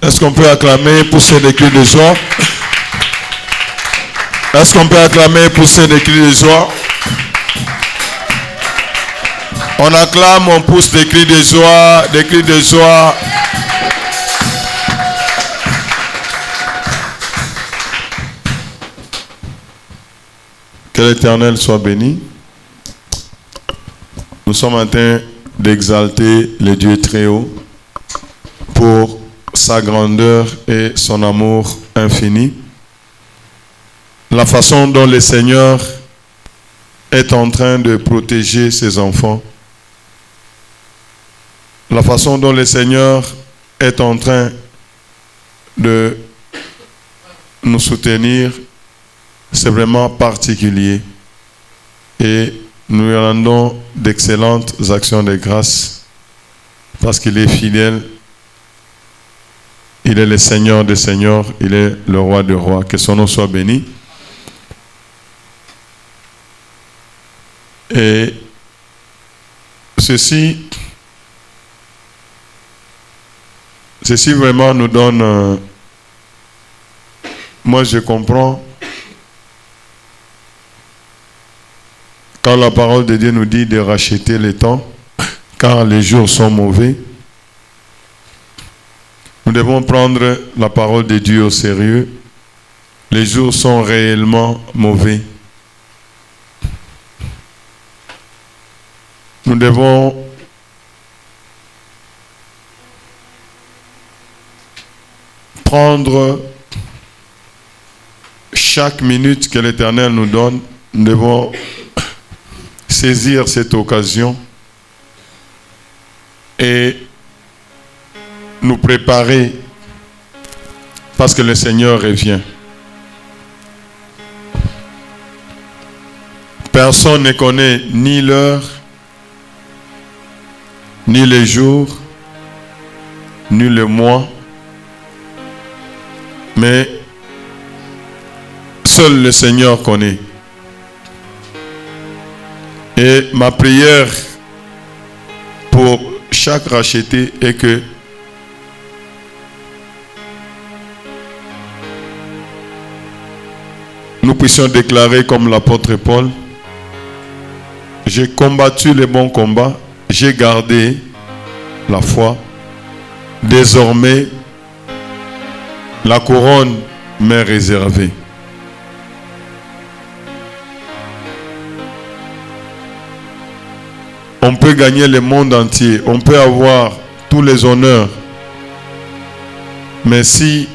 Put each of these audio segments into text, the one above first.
Est-ce qu'on peut acclamer pour ces cris de joie? Est-ce qu'on peut acclamer pour ces cris de joie? On acclame, on pousse des cris de joie, des cris de joie. Que l'Éternel soit béni. Nous sommes en train d'exalter le Dieu très haut pour sa grandeur et son amour infini. La façon dont le Seigneur est en train de protéger ses enfants. La façon dont le Seigneur est en train de nous soutenir, c'est vraiment particulier. Et nous lui rendons d'excellentes actions de grâce parce qu'il est fidèle. Il est le Seigneur des Seigneurs, il est le Roi des Rois. Que son nom soit béni. Et ceci vraiment nous donne... moi je comprends quand la parole de Dieu nous dit de racheter les temps, car les jours sont mauvais. Nous devons prendre la parole de Dieu au sérieux. Les jours sont réellement mauvais. Nous devons prendre chaque minute que l'Éternel nous donne. Nous devons saisir cette occasion et nous préparer parce que le Seigneur revient. Personne ne connaît ni l'heure, ni les jours, ni le mois, mais seul le Seigneur connaît. Et ma prière pour chaque racheté est que nous puissions déclarer comme l'apôtre Paul: j'ai combattu le bon combat, j'ai gardé la foi. Désormais, la couronne m'est réservée. On peut gagner le monde entier, on peut avoir tous les honneurs, mais si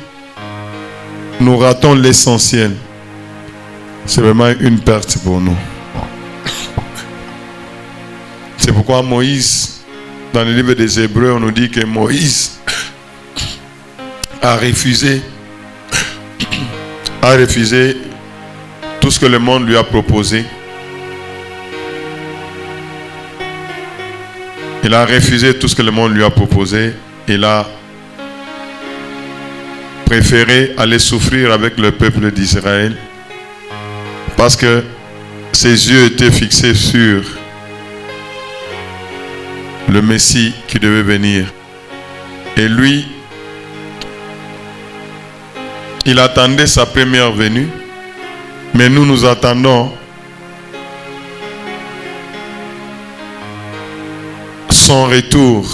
nous ratons l'essentiel, c'est vraiment une perte pour nous. C'est pourquoi Moïse, dans le livre des Hébreux, on nous dit que Moïse a refusé tout ce que le monde lui a proposé. Il a refusé tout ce que le monde lui a proposé. Il a préféré aller souffrir avec le peuple d'Israël parce que ses yeux étaient fixés sur le Messie qui devait venir. Et lui, il attendait sa première venue, mais nous attendons son retour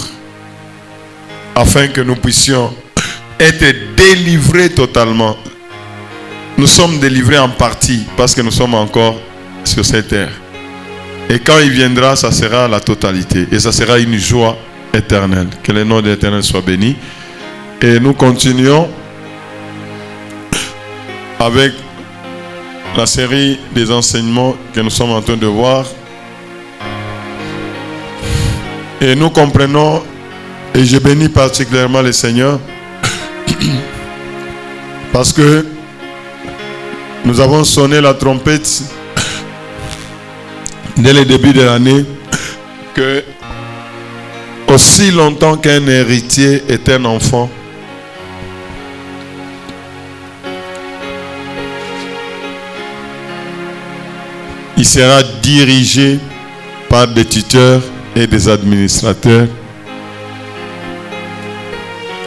afin que nous puissions être délivrés totalement. Nous sommes délivrés en partie parce que nous sommes encore sur cette terre. Et quand il viendra, ça sera la totalité. Et ça sera une joie éternelle. Que le nom de l'Éternel soit béni. Et nous continuons avec la série des enseignements que nous sommes en train de voir. Et nous comprenons, et je bénis particulièrement le Seigneur, parce que nous avons sonné la trompette dès le début de l'année, que aussi longtemps qu'un héritier est un enfant, il sera dirigé par des tuteurs et des administrateurs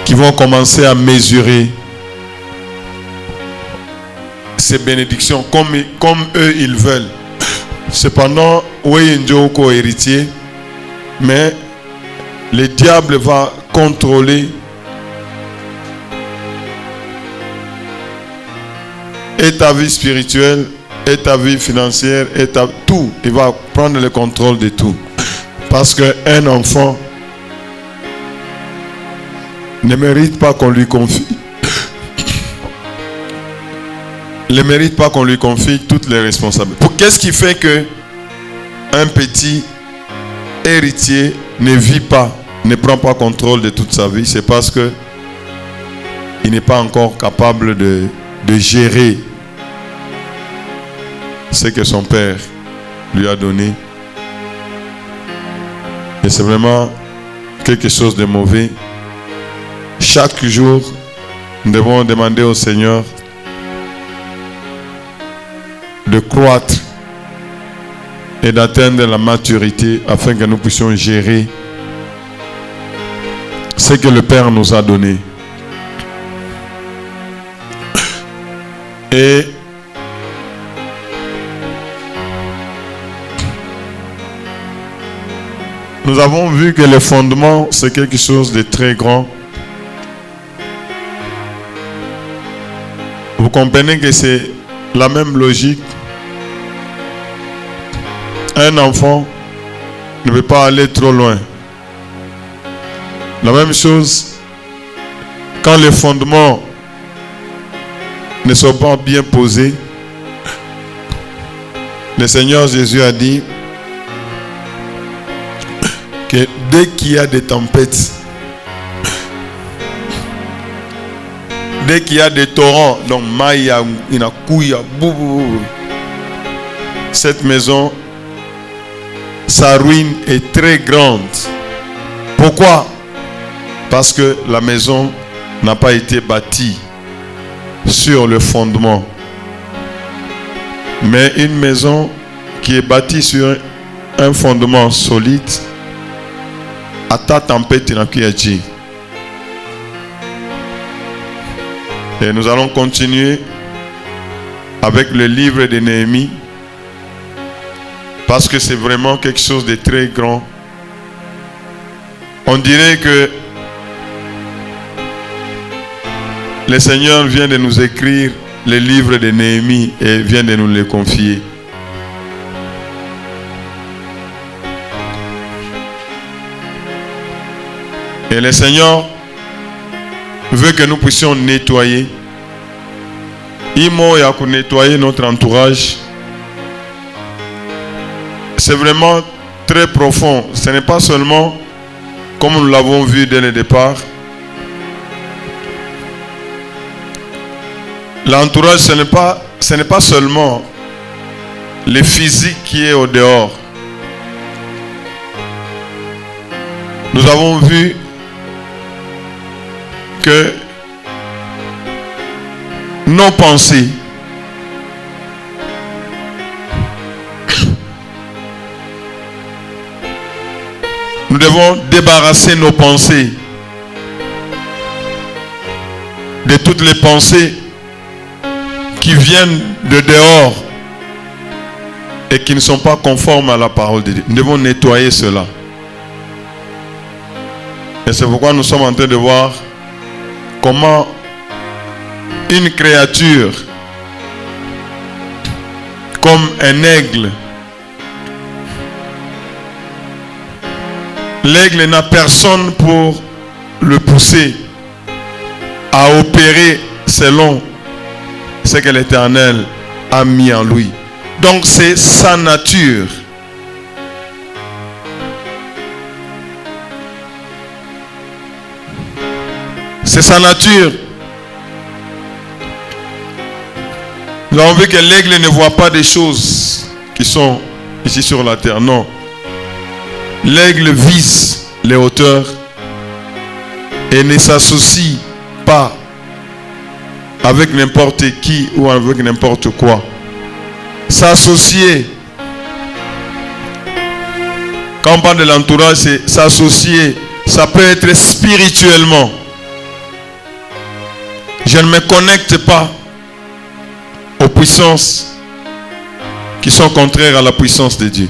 qui vont commencer à mesurer ces bénédictions comme eux ils veulent. Cependant, oui, Njoko héritier, mais le diable va contrôler et ta vie spirituelle, et ta vie financière, et tout. Il va prendre le contrôle de tout. Parce qu'un enfant ne mérite pas qu'on lui confie. Ne mérite pas qu'on lui confie toutes les responsabilités. Qu'est-ce qui fait que un petit héritier ne vit pas, ne prend pas contrôle de toute sa vie? C'est parce que il n'est pas encore capable de gérer ce que son père lui a donné. Et c'est vraiment quelque chose de mauvais. Chaque jour, nous devons demander au Seigneur de croître et d'atteindre la maturité afin que nous puissions gérer ce que le Père nous a donné. Et nous avons vu que le fondement, c'est quelque chose de très grand. Vous comprenez que c'est la même logique. Un enfant ne peut pas aller trop loin. La même chose, quand les fondements ne sont pas bien posés, le Seigneur Jésus a dit que dès qu'il y a des tempêtes, dès qu'il y a des torrents, donc Maya, Inakouya, cette maison, sa ruine est très grande. Pourquoi? Parce que la maison n'a pas été bâtie sur le fondement. Mais une maison qui est bâtie sur un fondement solide, à ta tempête, Inakouya. Et nous allons continuer avec le livre de Néhémie, parce que c'est vraiment quelque chose de très grand. On dirait que le Seigneur vient de nous écrire le livre de Néhémie et vient de nous le confier. Et le Seigneur veut que nous puissions nettoyer. Il m'a nettoyer notre entourage. C'est vraiment très profond. Ce n'est pas seulement comme nous l'avons vu dès le départ. L'entourage, ce n'est pas seulement le physique qui est au dehors. Nous avons vu que nos pensées nous devons débarrasser nos pensées de toutes les pensées qui viennent de dehors et qui ne sont pas conformes à la parole de Dieu. Nous devons nettoyer cela. Et c'est pourquoi nous sommes en train de voir comment une créature comme un aigle, l'aigle n'a personne pour le pousser à opérer selon ce que l'Éternel a mis en lui. Donc c'est sa nature. C'est sa nature. Nous avons vu que l'aigle ne voit pas des choses qui sont ici sur la terre. Non. L'aigle vise les hauteurs et ne s'associe pas avec n'importe qui ou avec n'importe quoi. S'associer. Quand on parle de l'entourage, c'est s'associer. Ça peut être spirituellement. Je ne me connecte pas aux puissances qui sont contraires à la puissance de Dieu.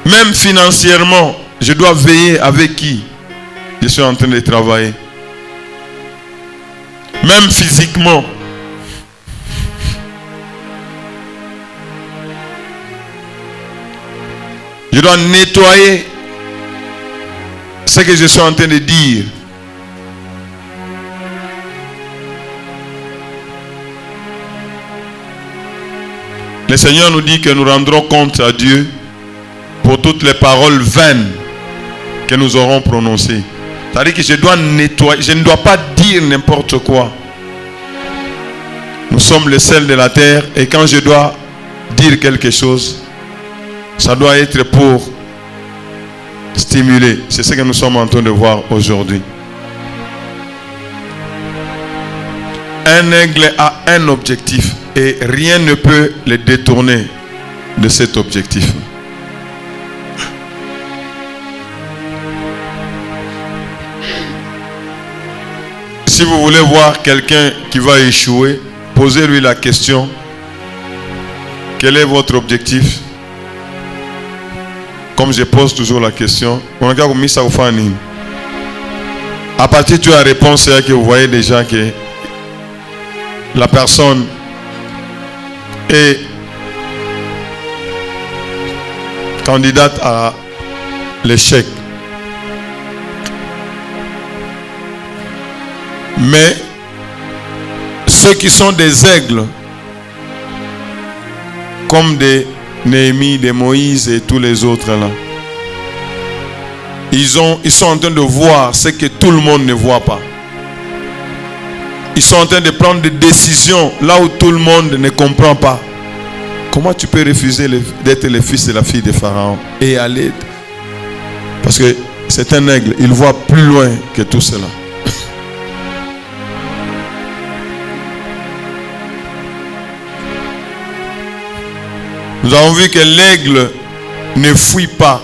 Même financièrement, je dois veiller avec qui je suis en train de travailler. Même physiquement. Je dois nettoyer ce que je suis en train de dire. Le Seigneur nous dit que nous rendrons compte à Dieu pour toutes les paroles vaines que nous aurons prononcées. C'est-à-dire que je dois nettoyer, je ne dois pas dire n'importe quoi. Nous sommes le sel de la terre et quand je dois dire quelque chose, ça doit être pour stimuler. C'est ce que nous sommes en train de voir aujourd'hui. Un aigle a un objectif et rien ne peut le détourner de cet objectif. Si vous voulez voir quelqu'un qui va échouer, posez-lui la question: quel est votre objectif? Comme je pose toujours la question, à partir de la réponse, c'est que vous voyez déjà que la personne est candidate à l'échec. Mais ceux qui sont des aigles, comme des Néhémie, des Moïse et tous les autres là, ils sont en train de voir ce que tout le monde ne voit pas. Ils sont en train de prendre des décisions là où tout le monde ne comprend pas. Comment tu peux refuser d'être le fils et la fille de Pharaon et aller? Parce que c'est un aigle, il voit plus loin que tout cela. Nous avons vu que l'aigle ne fuit pas,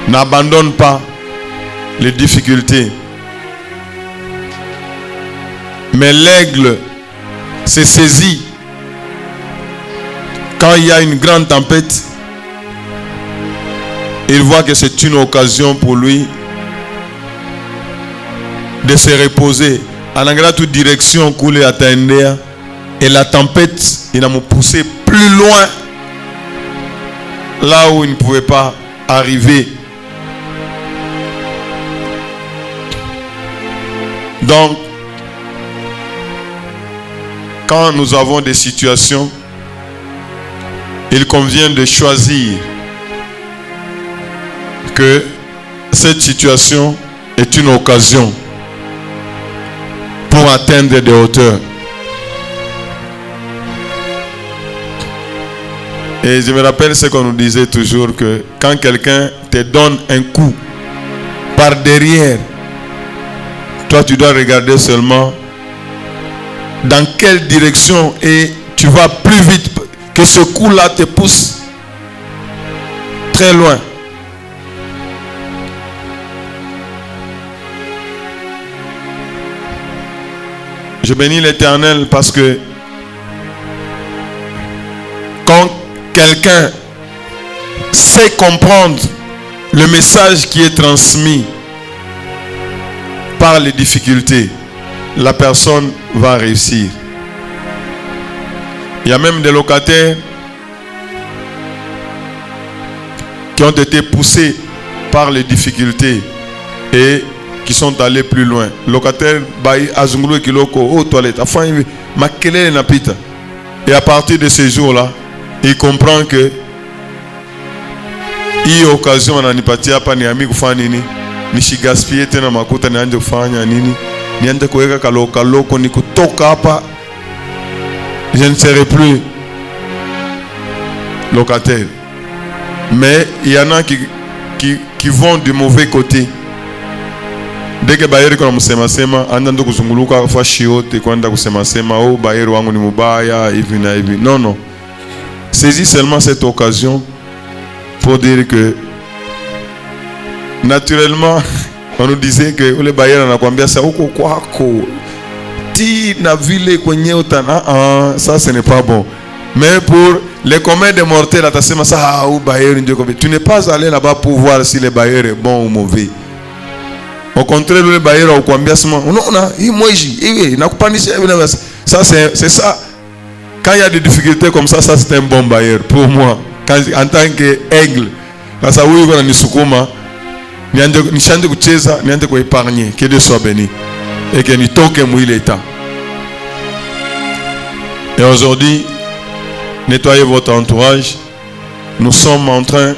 n'abandonne pas les difficultés. Mais l'aigle se saisit quand il y a une grande tempête. Il voit que c'est une occasion pour lui de se reposer. En anglais, toute direction coulée à Taïndéa. Et la tempête, il a me poussé plus loin, là où il ne pouvait pas arriver. Donc, quand nous avons des situations, il convient de choisir que cette situation est une occasion pour atteindre des hauteurs. Et je me rappelle ce qu'on nous disait toujours, que quand quelqu'un te donne un coup par derrière, toi tu dois regarder seulement dans quelle direction et tu vas plus vite que ce coup-là te pousse très loin. Je bénis l'Éternel parce que quand quelqu'un sait comprendre le message qui est transmis par les difficultés, la personne va réussir. Il y a même des locataires qui ont été poussés par les difficultés et qui sont allés plus loin. Locataire baï azungulu kiloko aux toilettes afin makele na pita. Et à partir de ce jour-là, il comprend que hii occasion ananipatia hapa ni ami kufanya nini, nishigaspie tena makuta nianze kufanya nini, nianze kuweka kaloko ni kutoka hapa, je ne serai plus locataire. Mais il y en a qui vont du mauvais côté. Dès que bayeri kuna msema sema anda kuzunguluka fashi yote kwenda kusema sema oh bayeri wangu ni mubaya hivi na hivi. Non. Saisis seulement cette occasion pour dire que naturellement, on nous disait que les bailleurs en Akwambia, c'est quoi ti na ville kwenye utana, ça ce n'est pas bon. Mais pour les communs des mortels, tu n'es pas allé là-bas pour voir si le bailleur est bon ou mauvais. Au contraire, le bailleur au Kwambia, ça c'est ça. Quand il y a des difficultés comme ça c'est un bon bailleur. Pour moi, en tant qu'aigle, ça où il va nisukuma, nichande kucheza, niande ko épargner, que Dieu soit béni et que ni toque mouille l'état. Et aujourd'hui, nettoyez votre entourage. Nous sommes en train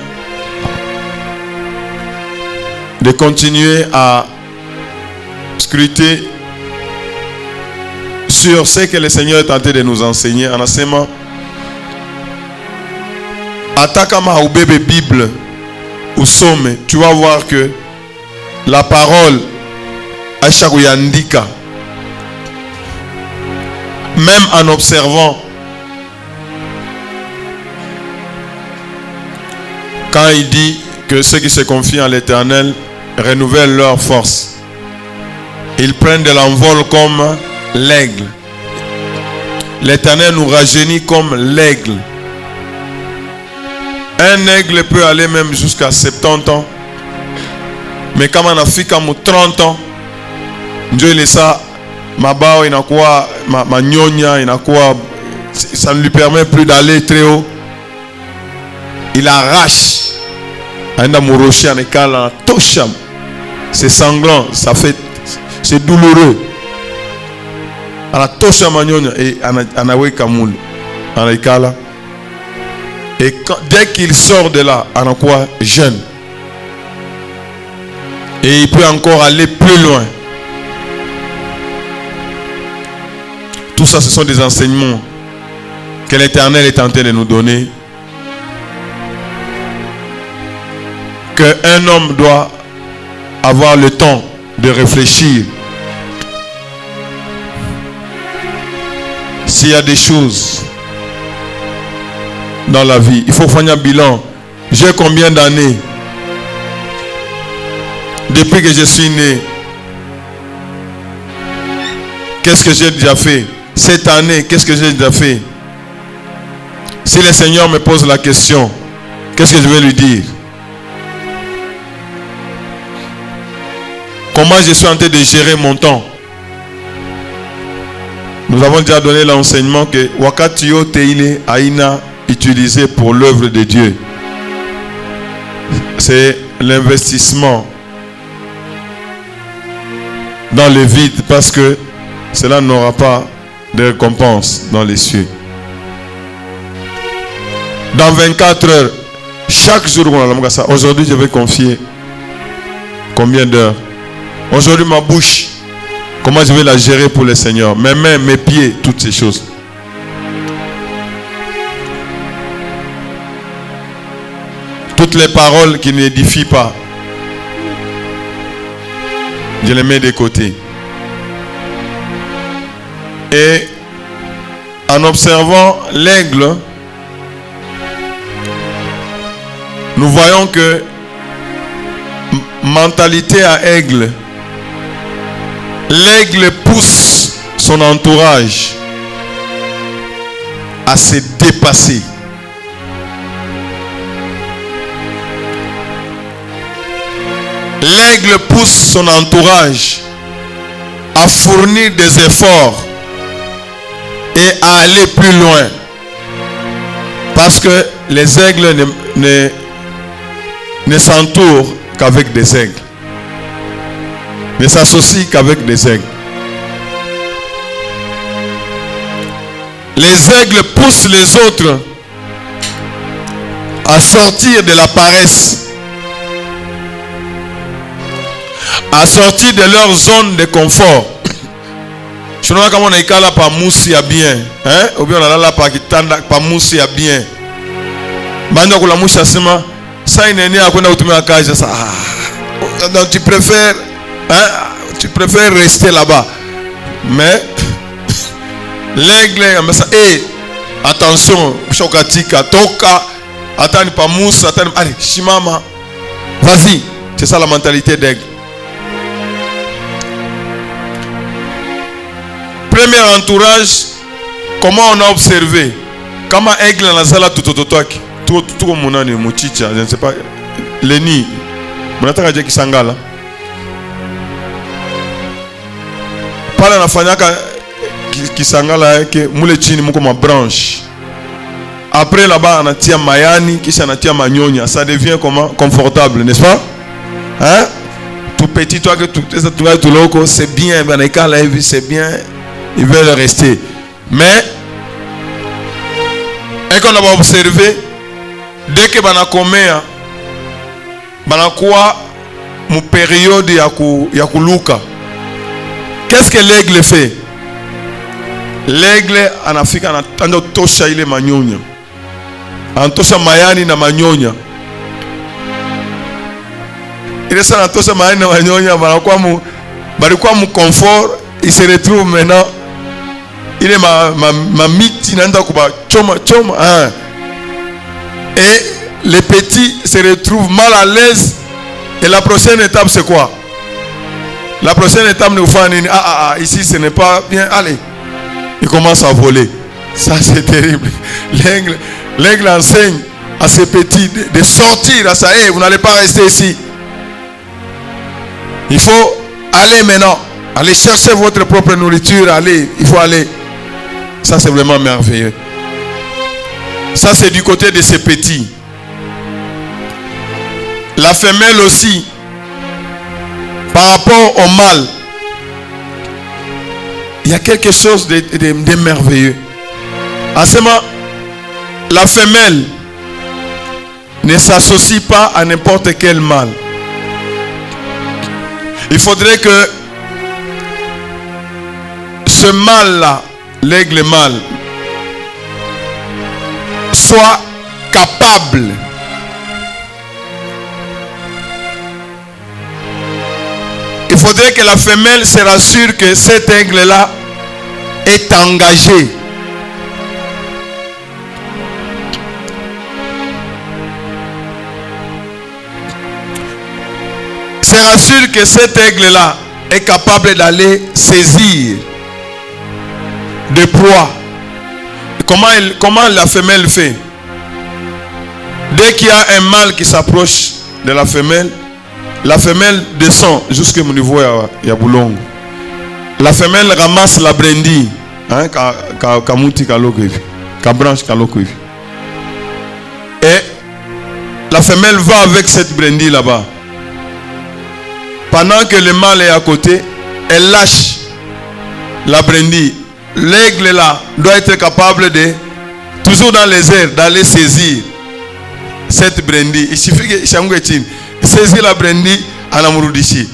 de continuer à scruter sur ce que le Seigneur est tenté de nous enseigner en enseignement. Atakama ou bébé Bible ou somme, tu vas voir que la parole Aishakuyandika, même en observant, quand il dit que ceux qui se confient en l'Éternel renouvellent leur force, ils prennent de l'envol comme l'aigle. L'Éternel nous rajeunit comme l'aigle. Un aigle peut aller même jusqu'à 70 ans. Mais quand on a fait comme 30 ans, Dieu laisse ça, mabao inakuwa manyonya inakuwa, ça ne lui permet plus d'aller très haut. Il arrache. C'est sanglant, ça fait, c'est douloureux. Et dès qu'il sort de là, on a quoi? Jeune. Et il peut encore aller plus loin. Tout ça, ce sont des enseignements que l'Éternel est en train de nous donner. Qu'un homme doit avoir le temps de réfléchir. S'il y a des choses dans la vie, il faut faire un bilan. J'ai combien d'années depuis que je suis né? Qu'est-ce que j'ai déjà fait? Cette année, qu'est-ce que j'ai déjà fait? Si le Seigneur me pose la question, qu'est-ce que je vais lui dire? Comment je suis en train de gérer mon temps? Nous avons déjà donné l'enseignement que wakati yote ile aina utilisé pour l'œuvre de Dieu. C'est l'investissement dans le vide parce que cela n'aura pas de récompense dans les cieux. Dans 24 heures, chaque jour, aujourd'hui je vais confier combien d'heures? Aujourd'hui ma bouche, comment je vais la gérer pour le Seigneur? Mes mains, mes pieds, toutes ces choses. Toutes les paroles qui n'édifient pas, je les mets de côté. Et en observant l'aigle, nous voyons que mentalité à aigle, l'aigle pousse son entourage à se dépasser. L'aigle pousse son entourage à fournir des efforts et à aller plus loin. Parce que les aigles ne s'entourent qu'avec des aigles. Ne s'associent qu'avec des aigles. Les aigles poussent les autres à sortir de la paresse, à sortir de leur zone de confort. Je ne sais pas comment on est là par moussi à bien, hein? Ou bien on est là par kitanda par moussi à bien. Banda kula moussa sema, ça il n'est à quoi on a cage ça. Donc tu préfères, hein? Tu préfères rester là-bas. Mais l'aigle, et attention, chokatika toka Attends, pas mousse, attends. Allez, chimama. Vas-y. C'est ça la mentalité d'aigle. Premier entourage, comment on a observé? Comment aigle dans la salle tout comme mon ami, mon chicha, je ne sais pas. Leni. Mon attaque à Jackie Sangala. Pas la fanyaka qui Sangala que moule chini mou comme branche. Après là-bas on a tia mayani, qui s'en a tia magnonia, ça devient comment confortable, n'est-ce pas? Hein? Tout petit toi que tout loco, c'est bien, c'est bien, ils veulent rester. Mais et qu'on a observé, dès que on a commis, on a quoi mon période ya kuluka. Qu'est-ce que l'aigle fait? L'aigle en Afrique on a tosha ile manyonya. En tosha mayani na manyonya. Il est en tosha mayani na manyonya, balikuwa mu confort, il se retrouve maintenant. Il est ma miti nanda kuba choma hein. Et les petits se retrouvent mal à l'aise. Et la prochaine étape c'est quoi? La prochaine étape nous fait ici ce n'est pas bien. Allez, il commence à voler. Ça c'est terrible. L'aigle enseigne à ces petits de sortir à ça. Hey, vous n'allez pas rester ici. Il faut aller maintenant. Allez chercher votre propre nourriture. Allez, il faut aller. Ça c'est vraiment merveilleux. Ça c'est du côté de ces petits. La femelle aussi, par rapport au mâle, il y a quelque chose de merveilleux. En ce moment, la femelle ne s'associe pas à n'importe quel mâle. Il faudrait que ce mâle-là, l'aigle mâle, soit capable il faudrait que la femelle se rassure que cet aigle-là est engagé. Se rassure que cet aigle-là est capable d'aller saisir des proies. Comment la femelle fait? Dès qu'il y a un mâle qui s'approche de la femelle descend jusqu'au niveau de Boulongo. La femelle ramasse la brindille. Hein, et la femelle va avec cette brindille là-bas. Pendant que le mâle est à côté, elle lâche la brindille. L'aigle là doit être capable de, toujours dans les airs, d'aller saisir cette brindille. Il suffit que saisir la brindille à la mouroudichi.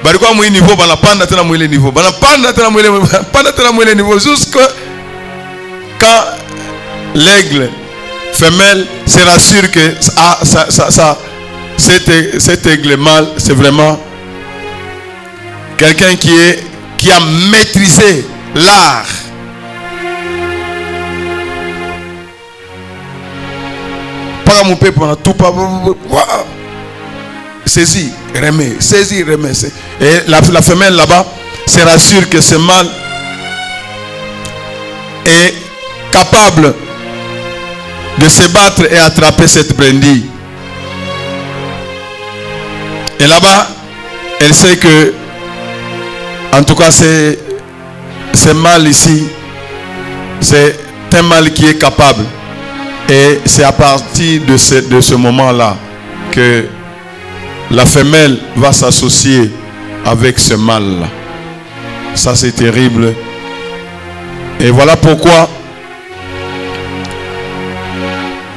Barikwa mou niveau, bana panda tena mou niveau, bana panda tena mou niveau, jusqu'à quand l'aigle femelle se rassure que cet aigle mâle, c'est vraiment quelqu'un qui a maîtrisé l'art. Pas mon peuple, tout pas. Saisis, remets, saisis, remets. Et la femelle là-bas se rassure que ce mâle est capable de se battre et attraper cette brindille. Et là-bas, elle sait que, en tout cas, ce mâle ici, c'est un mâle qui est capable. Et c'est à partir de ce moment-là que la femelle va s'associer avec ce mâle-là. Ça, c'est terrible. Et voilà pourquoi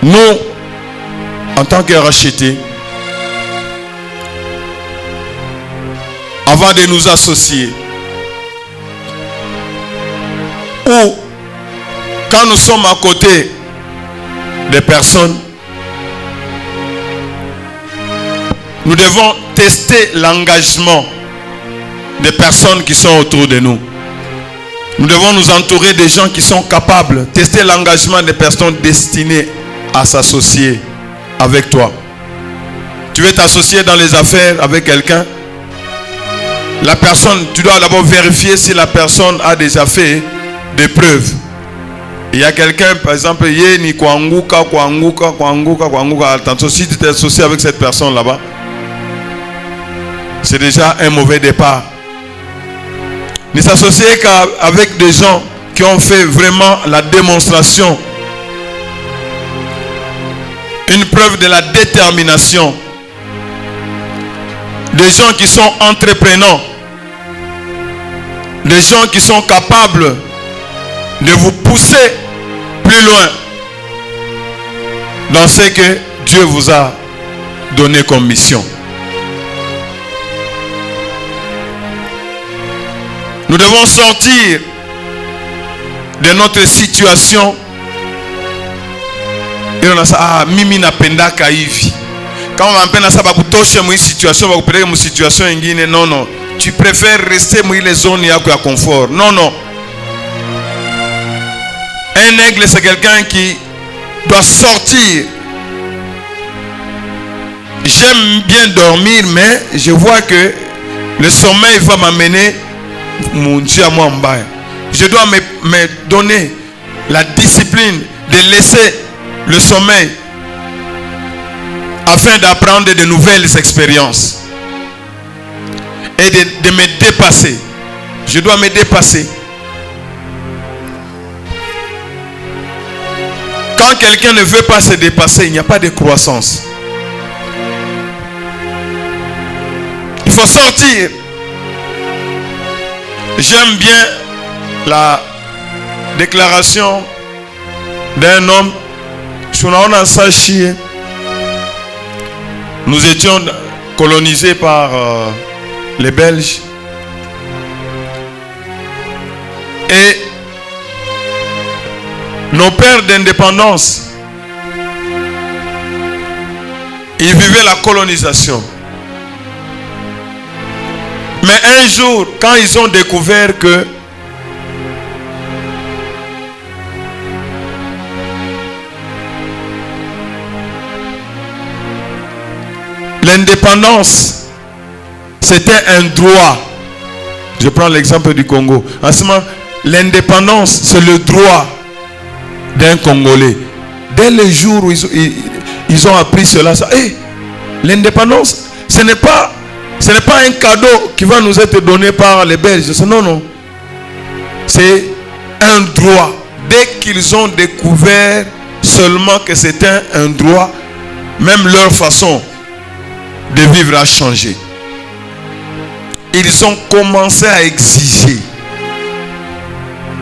nous, en tant que rachetés, avant de nous associer, ou quand nous sommes à côté des personnes, nous devons tester l'engagement des personnes qui sont autour de nous. Nous devons nous entourer des gens qui sont capables, tester l'engagement des personnes destinées à s'associer avec toi. Tu veux t'associer dans les affaires avec quelqu'un? La personne, tu dois d'abord vérifier si la personne a déjà fait des preuves. Il y a quelqu'un, par exemple, attention, si tu t'associes avec cette personne là-bas, c'est déjà un mauvais départ. Ne s'associer qu'avec des gens qui ont fait vraiment la démonstration, une preuve de la détermination, des gens qui sont entreprenants, des gens qui sont capables de vous pousser plus loin dans ce que Dieu vous a donné comme mission. Nous devons sortir de notre situation. Et on a ça, mimi napenda kaivi. Quand on appelle ça, une situation, une situation, non, non. Tu préfères rester dans les zones de confort. Non, non. Un aigle, c'est quelqu'un qui doit sortir. J'aime bien dormir, mais je vois que le sommeil va m'amener mon Dieu à moi en bas. Je dois me donner la discipline de laisser le sommeil afin d'apprendre de nouvelles expériences et de me dépasser. Je dois me dépasser. Quand quelqu'un ne veut pas se dépasser, il n'y a pas de croissance. Il faut sortir. J'aime bien la déclaration d'un homme. Nous étions colonisés par les Belges. Et nos pères d'indépendance, ils vivaient la colonisation. Mais un jour, quand ils ont découvert que l'indépendance, c'était un droit. Je prends l'exemple du Congo. En ce moment, l'indépendance, c'est le droit d'un Congolais. Dès le jour où ils ont appris cela, l'indépendance, ce n'est pas un cadeau qui va nous être donné par les Belges. Non, non. C'est un droit. Dès qu'ils ont découvert seulement que c'était un droit, même leur façon de vivre a changé. Ils ont commencé à exiger.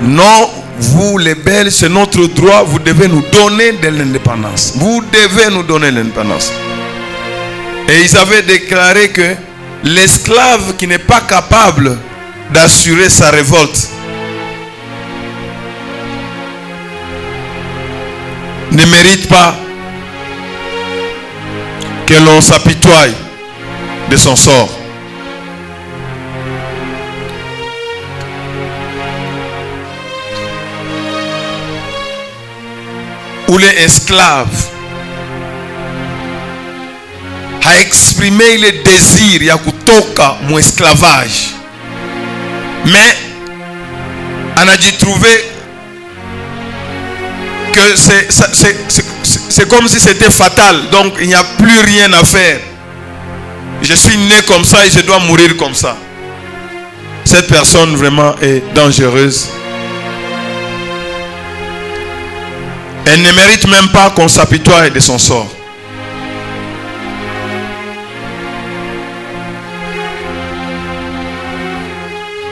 Non, vous les Belges, c'est notre droit, vous devez nous donner de l'indépendance. Vous devez nous donner l'indépendance. Et ils avaient déclaré que l'esclave qui n'est pas capable d'assurer sa révolte ne mérite pas que l'on s'apitoie de son sort. Où l'esclave a exprimé le désir ya kutoka mon esclavage, mais on a dû trouver que c'est comme si c'était fatal, donc il n'y a plus rien à faire. Je suis né comme ça et je dois mourir comme ça. Cette personne vraiment est dangereuse. Elle ne mérite même pas qu'on s'apitoie de son sort.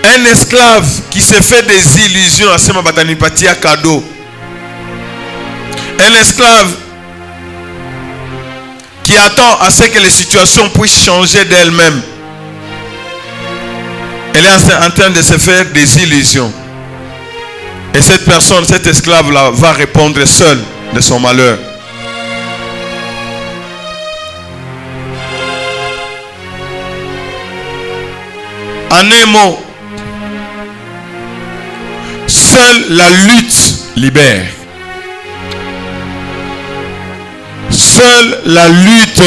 Un esclave qui se fait des illusions à ce moment-là, cadeau. Un esclave qui attend à ce que les situations puissent changer d'elle-même. Elle est en train de se faire des illusions. Et cette personne, cet esclave-là, va répondre seul de son malheur. En un mot, seule la lutte libère. seule la lutte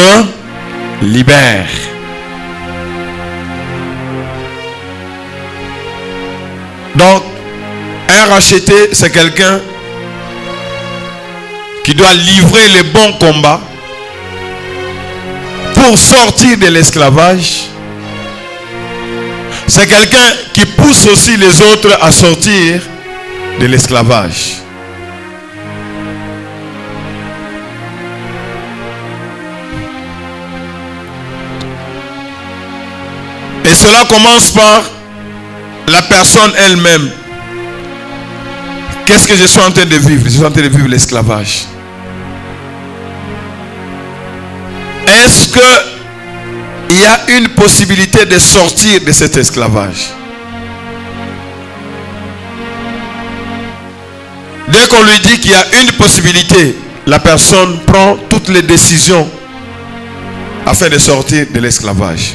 libère. Donc, un racheté, c'est quelqu'un qui doit livrer les bons combats pour sortir de l'esclavage. C'est quelqu'un qui pousse aussi les autres à sortir de l'esclavage. Et cela commence par la personne elle-même. Qu'est-ce que je suis en train de vivre? Je suis en train de vivre l'esclavage. Est-ce qu'il y a une possibilité de sortir de cet esclavage? Dès qu'on lui dit qu'il y a une possibilité, la personne prend toutes les décisions afin de sortir de l'esclavage.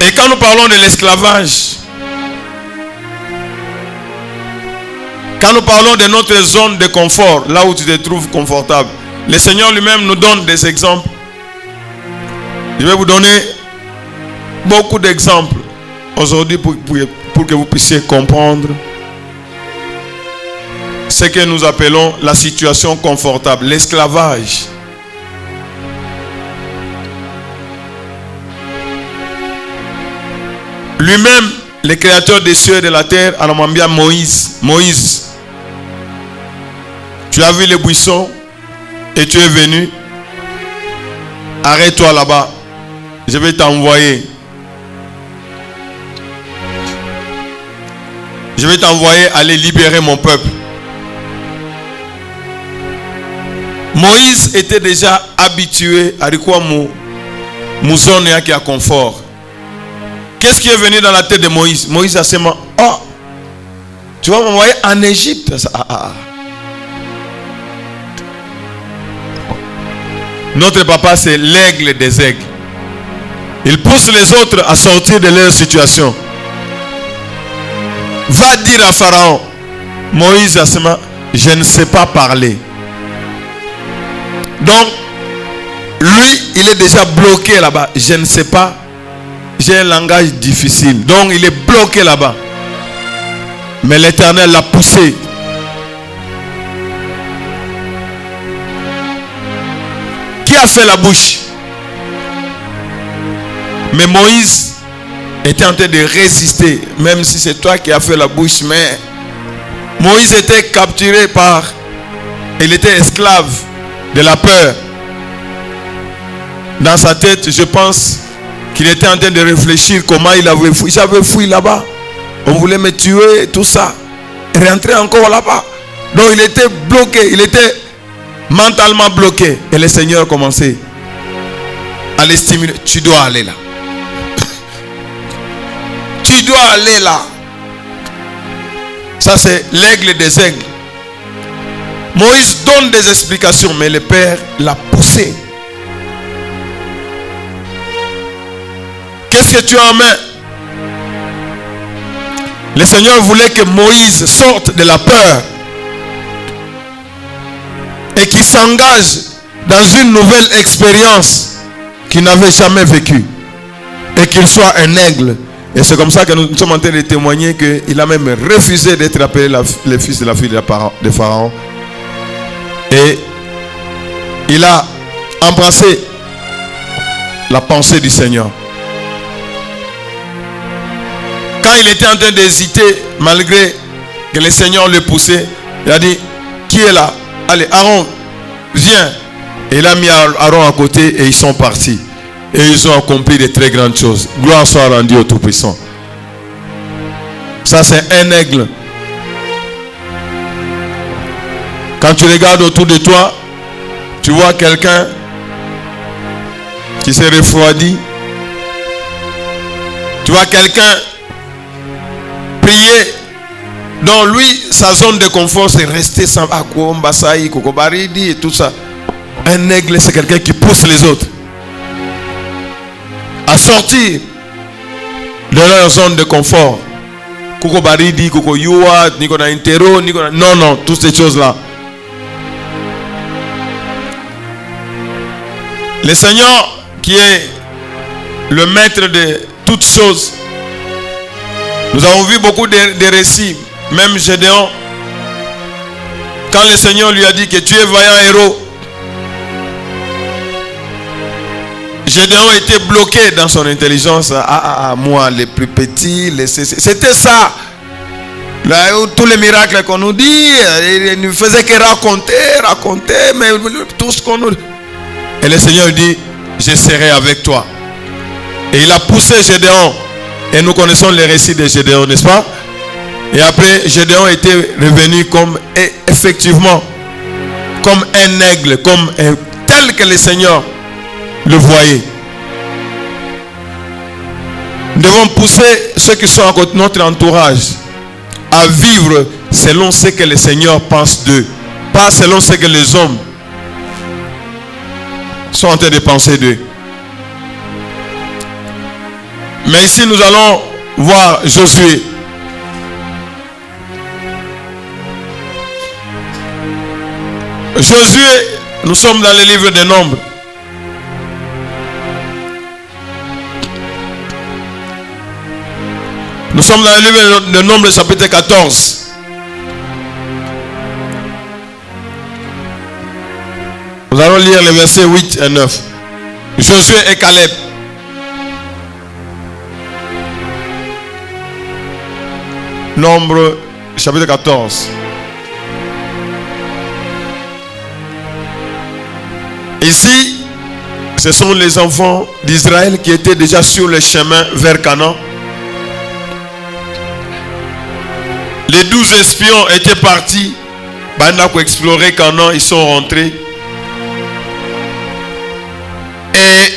Et quand nous parlons de l'esclavage, quand nous parlons de notre zone de confort, là où tu te trouves confortable, le Seigneur lui-même nous donne des exemples. Je vais vous donner beaucoup d'exemples aujourd'hui pour que vous puissiez comprendre ce que nous appelons la situation confortable, l'esclavage. Lui-même, le créateur des cieux et de la terre, a demandé à Moïse, Moïse, tu as vu les buissons et tu es venu, arrête-toi là-bas, je vais t'envoyer. Je vais t'envoyer aller libérer mon peuple. Moïse était déjà habitué à quoi zone qui a confort. Qu'est-ce qui est venu dans la tête de Moïse? Moïse a seulement, oh, tu vas m'envoyer en Égypte. Notre papa, c'est l'aigle des aigles. Il pousse les autres à sortir de leur situation. Va dire à Pharaon, Moïse a seulement, je ne sais pas parler. Donc, lui, il est déjà bloqué là-bas. Je ne sais pas. J'ai un langage difficile. Donc il est bloqué là-bas. Mais l'Éternel l'a poussé. Qui a fait la bouche? Mais Moïse était en train de résister. Même si c'est toi qui as fait la bouche. Mais Moïse était capturé par... Il était esclave de la peur. Dans sa tête, je pense... qu'il était en train de réfléchir comment il avait fui. J'avais fui là-bas. On voulait me tuer, tout ça. Et rentrer encore là-bas. Donc il était bloqué. Il était mentalement bloqué. Et le Seigneur a commencé à le stimuler. Tu dois aller là. Tu dois aller là. Ça c'est l'aigle des aigles. Moïse donne des explications. Mais le Père l'a poussé. Qu'est-ce que tu as en main? Le Seigneur voulait que Moïse sorte de la peur et qu'il s'engage dans une nouvelle expérience qu'il n'avait jamais vécue et qu'il soit un aigle. Et c'est comme ça que nous sommes en train de témoigner qu'il a même refusé d'être appelé le fils de la fille de Pharaon. Et il a embrassé la pensée du Seigneur. Quand il était en train d'hésiter, malgré que le Seigneur le poussait, il a dit, qui est là? Allez, Aaron, viens. Et il a mis Aaron à côté et ils sont partis. Et ils ont accompli de très grandes choses. Gloire soit rendue au Tout-Puissant. Ça, c'est un aigle. Quand tu regardes autour de toi, tu vois quelqu'un qui s'est refroidi. Tu vois quelqu'un prier. Donc lui, sa zone de confort, c'est rester sans Akwombasaï, Kokobaridi et tout ça. Un aigle, c'est quelqu'un qui pousse les autres à sortir de leur zone de confort. Koko Baridi, Koko Yua, Niko na Intero, Niko na... Non, non, toutes ces choses-là. Le Seigneur, qui est le maître de toutes choses, nous avons vu beaucoup de récits, même Gédéon, quand le Seigneur lui a dit que tu es vaillant héros, Gédéon était bloqué dans son intelligence. Moi, les plus petits, c'était ça. Là, tous les miracles qu'on nous dit, il ne faisait que raconter, mais tout ce qu'on nous... Et le Seigneur dit, je serai avec toi. Et il a poussé Gédéon. Et nous connaissons les récits de Gédéon, n'est-ce pas? Et après, Gédéon était revenu comme, effectivement, comme un aigle, tel que le Seigneur le voyait. Nous devons pousser ceux qui sont à côté de notre entourage à vivre selon ce que le Seigneur pense d'eux, pas selon ce que les hommes sont en train de penser d'eux. Mais ici nous allons voir Josué. Josué, nous sommes dans le livre des Nombres. Nous sommes dans le livre de Nombres, chapitre 14. Nous allons lire les versets 8 et 9. Josué et Caleb. Nombre, chapitre 14. Ici, ce sont les enfants d'Israël qui étaient déjà sur le chemin vers Canaan. Les 12 espions étaient partis pour explorer Canaan, ils sont rentrés. Et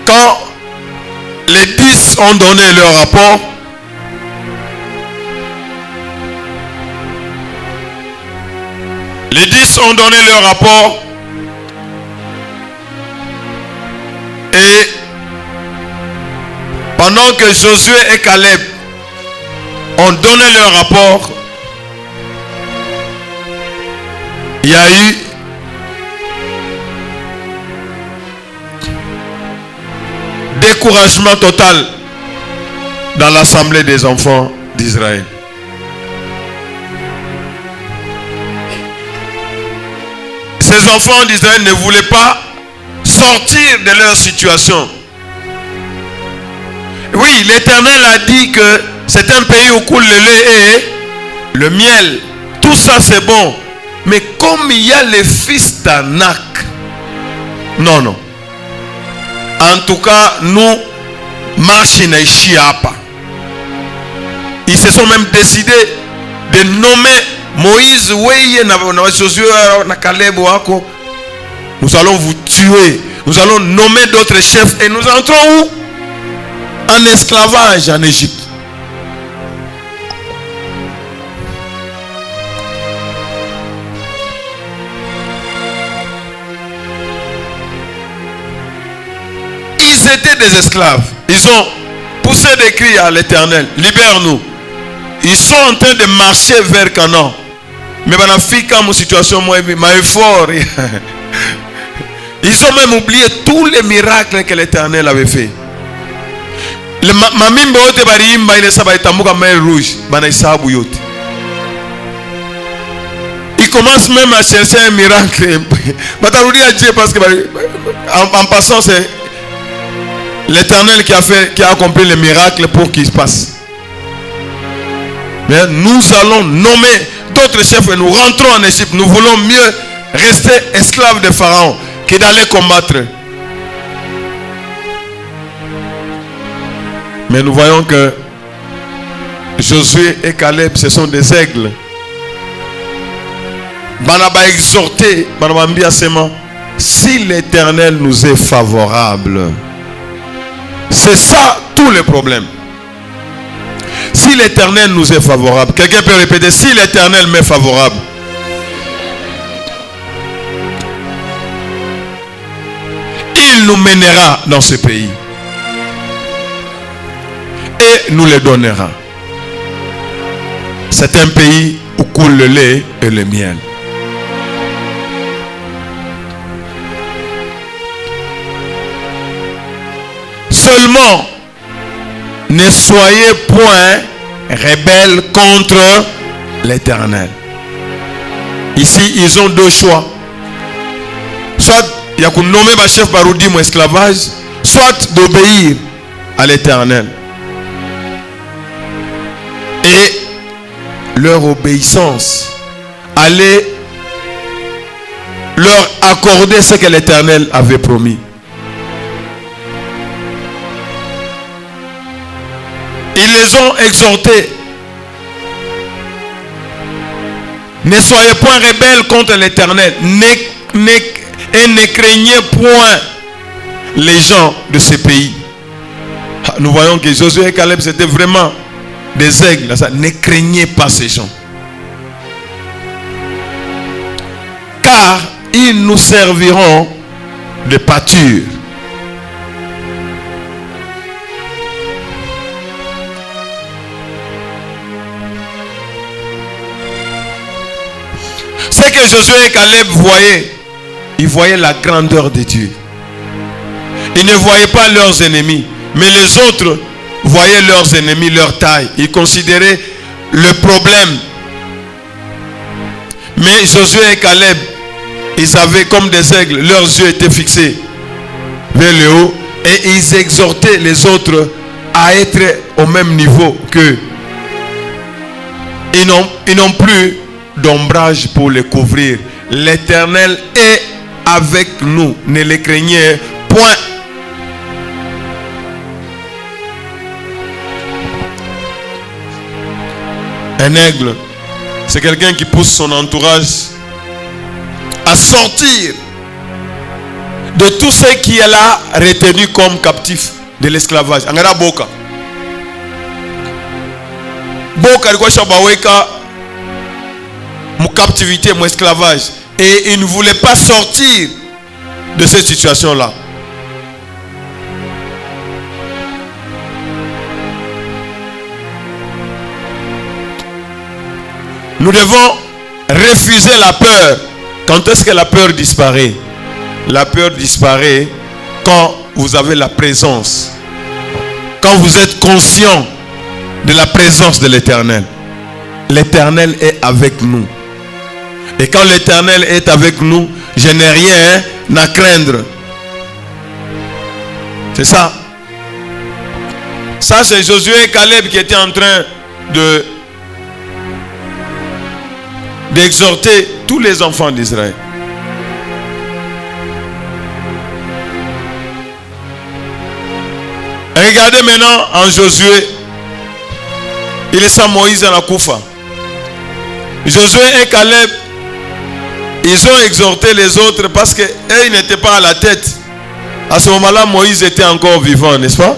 quand les 10 ont donné leur rapport, les 10 ont donné leur rapport et pendant que Josué et Caleb ont donné leur rapport, il y a eu découragement total dans l'assemblée des enfants d'Israël. Ces enfants d'Israël ne voulaient pas sortir de leur situation. Oui, l'Éternel a dit que c'est un pays où coule le lait et le miel. Tout ça c'est bon. Mais comme il y a les fils d'Anak, non, non. En tout cas, nous, ils se sont même décidés de nommer Moïse, nous allons vous tuer. Nous allons nommer d'autres chefs et nous entrons où? En esclavage en Égypte. Ils étaient des esclaves. Ils ont poussé des cris à l'Éternel. Libère-nous. Ils sont en train de marcher vers Canaan. Mais dans la fille, quand mon situation m'a fort. Ils ont même oublié tous les miracles que l'Éternel avait fait. Ils commencent même à chercher un miracle. Parce que en passant, c'est l'Éternel qui a accompli le miracle pour qu'il se passe. Mais nous allons nommer d'autres chefs et nous rentrons en Égypte. Nous voulons mieux rester esclaves de Pharaon que d'aller combattre. Mais nous voyons que Josué et Caleb, ce sont des aigles. Banaba exhorté, Banaba Mbiasema, si l'Éternel nous est favorable, c'est ça tout le problème. Si l'Éternel nous est favorable, quelqu'un peut répéter, si l'Éternel m'est favorable, il nous mènera dans ce pays et nous le donnera. C'est un pays où coule le lait et le miel. Seulement, ne soyez point rebelles contre l'Éternel. Ici, ils ont deux choix. Soit il y a qu'on nomme le chef Baroudi mon esclavage, soit d'obéir à l'Éternel. Et leur obéissance allait leur accorder ce que l'Éternel avait promis. Ils les ont exhortés. Ne soyez point rebelles contre l'Éternel. Et ne craignez point les gens de ce pays. Nous voyons que Josué et Caleb c'était vraiment des aigles. Ne craignez pas ces gens. Car ils nous serviront de pâture. Ce que Josué et Caleb voyaient, ils voyaient la grandeur de Dieu. Ils ne voyaient pas leurs ennemis, mais les autres voyaient leurs ennemis, leur taille. Ils considéraient le problème. Mais Josué et Caleb, ils avaient comme des aigles, leurs yeux étaient fixés vers le haut et ils exhortaient les autres à être au même niveau qu'eux. Ils n'ont plus d'ombrage pour les couvrir. L'Éternel est avec nous. Ne les craignez point. Un aigle, c'est quelqu'un qui pousse son entourage à sortir de tout ce qui est là retenu comme captif de l'esclavage. Angara Boka. Boka alikuwa shabaweka mon captivité, mon esclavage. Et il ne voulait pas sortir de cette situation-là. Nous devons refuser la peur. Quand est-ce que la peur disparaît? La peur disparaît quand vous avez la présence. Quand vous êtes conscient de la présence de l'Éternel. L'Éternel est avec nous. Et quand l'Éternel est avec nous, je n'ai rien à craindre. C'est ça. Ça, c'est Josué et Caleb qui étaient en train d'exhorter tous les enfants d'Israël. Regardez maintenant en Josué. Il est sans Moïse à la Koufa. Josué et Caleb, ils ont exhorté les autres parce qu'eux, ils n'étaient pas à la tête. À ce moment-là, Moïse était encore vivant, n'est-ce pas?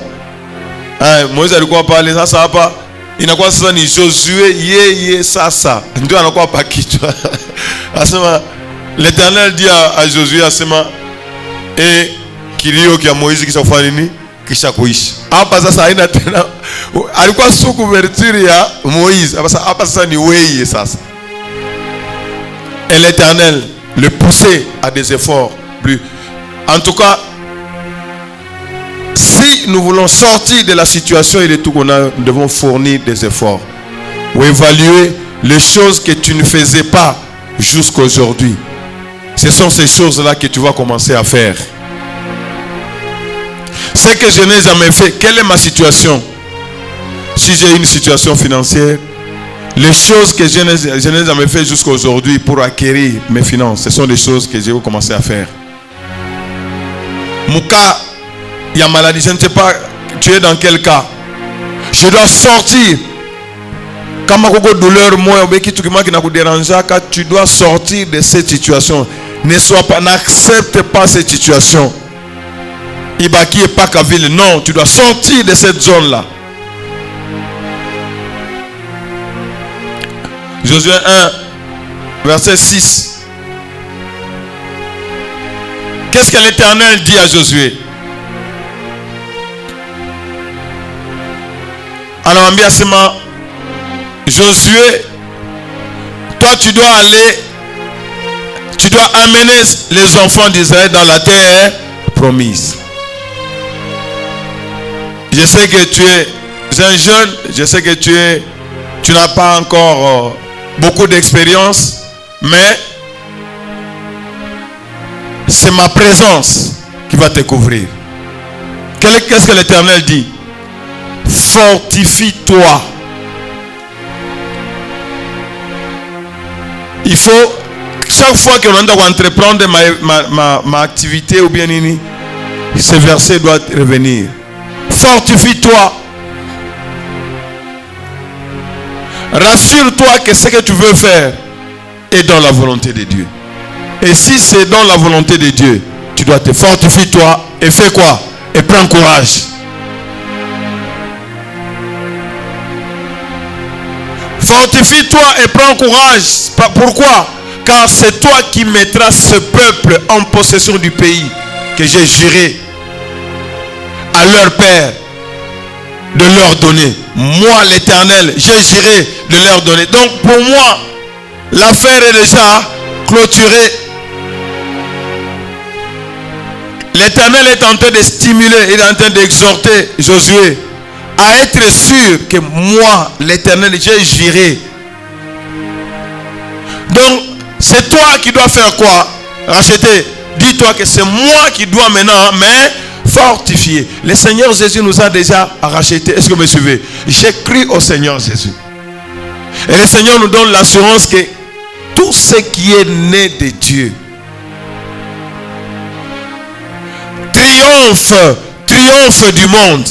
Moïse a dit quoi parler, ça va pas. Il n'a quoi ça ni Josué, ça. Il n'a quoi pas qui toi. À ce moment, l'Éternel dit à Josué à ce moment, et qui dit qu'il y a Moïse qui s'est fait ni qui s'accouche. Après ça, il a tellement. À quoi sous couverture il y a Moïse. Après ça, ni oui ça. Et l'Éternel le poussait à des efforts plus. En tout cas, si nous voulons sortir de la situation et de tout qu'on a, nous devons fournir des efforts ou évaluer les choses que tu ne faisais pas jusqu'à aujourd'hui. Ce sont ces choses-là que tu vas commencer à faire. Ce que je n'ai jamais fait, quelle est ma situation? Si j'ai une situation financière, les choses que je n'ai jamais fait jusqu'à aujourd'hui pour acquérir mes finances, ce sont des choses que je vais commencer à faire. Mon cas, il y a maladie, je ne sais pas, tu es dans quel cas? Je dois sortir. Quand ma douleur, moi, tu dois sortir de cette situation. Ne sois pas, n'accepte pas cette situation. Ibaki et pas Kaville, non, tu dois sortir de cette zone-là. Josué 1, verset 6. Qu'est-ce que l'Éternel dit à Josué? Alors, Josué Toi, tu dois amener les enfants d'Israël dans la terre promise. Je sais que tu es un jeune, je sais que tu n'as pas encore beaucoup d'expérience, mais c'est ma présence qui va te couvrir. Qu'est-ce que l'Éternel dit? Fortifie-toi. Il faut, chaque fois que l'on doit entreprendre ma activité ou bien ce verset doit revenir. Fortifie-toi. Rassure-toi que ce que tu veux faire est dans la volonté de Dieu. Et si c'est dans la volonté de Dieu, tu dois te fortifier toi et fais quoi? Et prends courage. Fortifie-toi et prends courage. Pourquoi? Car c'est toi qui mettras ce peuple en possession du pays que j'ai juré à leur père de leur donner. Moi, l'Éternel, j'ai juré de leur donner. Donc pour moi, l'affaire est déjà clôturée. L'Éternel est en train de stimuler, il est en train d'exhorter Josué à être sûr que moi, l'Éternel, j'ai juré. Donc, c'est toi qui dois faire quoi? Racheter. Dis-toi que c'est moi qui dois maintenant, mais fortifier. Le Seigneur Jésus nous a déjà racheté. Est-ce que vous me suivez? J'ai cru au Seigneur Jésus. Et le Seigneur nous donne l'assurance que tout ce qui est né de Dieu triomphe du monde.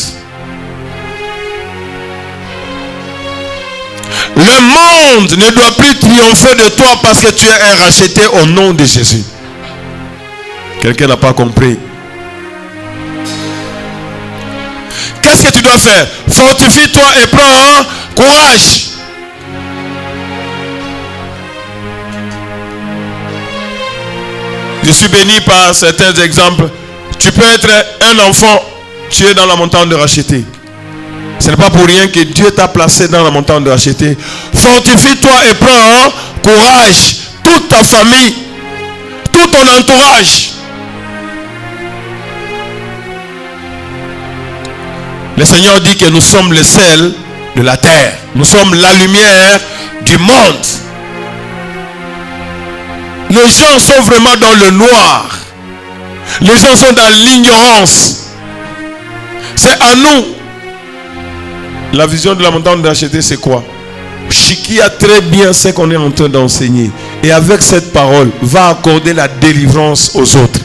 Le monde ne doit plus triompher de toi parce que tu es un racheté au nom de Jésus. Quelqu'un n'a pas compris. Qu'est-ce que tu dois faire? Fortifie-toi et prends courage. Je suis béni par certains exemples. Tu peux être un enfant, tu es dans la montagne de racheter. Ce n'est pas pour rien que Dieu t'a placé dans la montagne de racheter. Fortifie-toi et prends courage. Toute ta famille, tout ton entourage. Le Seigneur dit que nous sommes le sel de la terre. Nous sommes la lumière du monde. Les gens sont vraiment dans le noir. Les gens sont dans l'ignorance. C'est à nous. La vision de la montagne de racheter, c'est quoi? Qui a très bien ce qu'on est en train d'enseigner. Et avec cette parole, va accorder la délivrance aux autres.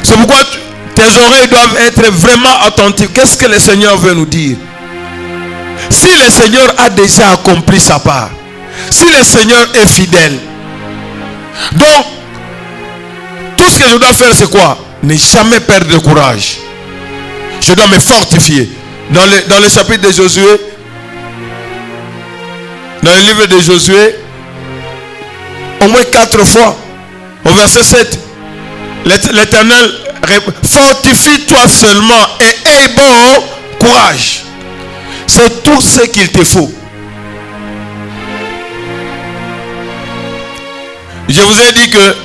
C'est pourquoi tes oreilles doivent être vraiment attentives. Qu'est-ce que le Seigneur veut nous dire? Si le Seigneur a déjà accompli sa part, si le Seigneur est fidèle, donc tout ce que je dois faire, c'est quoi? Ne jamais perdre de courage. Je dois me fortifier. Dans le chapitre de Josué, dans le livre de Josué, au moins 4 fois, au verset 7, l'Éternel fortifie-toi seulement et aie bon courage. C'est tout ce qu'il te faut. Je vous ai dit que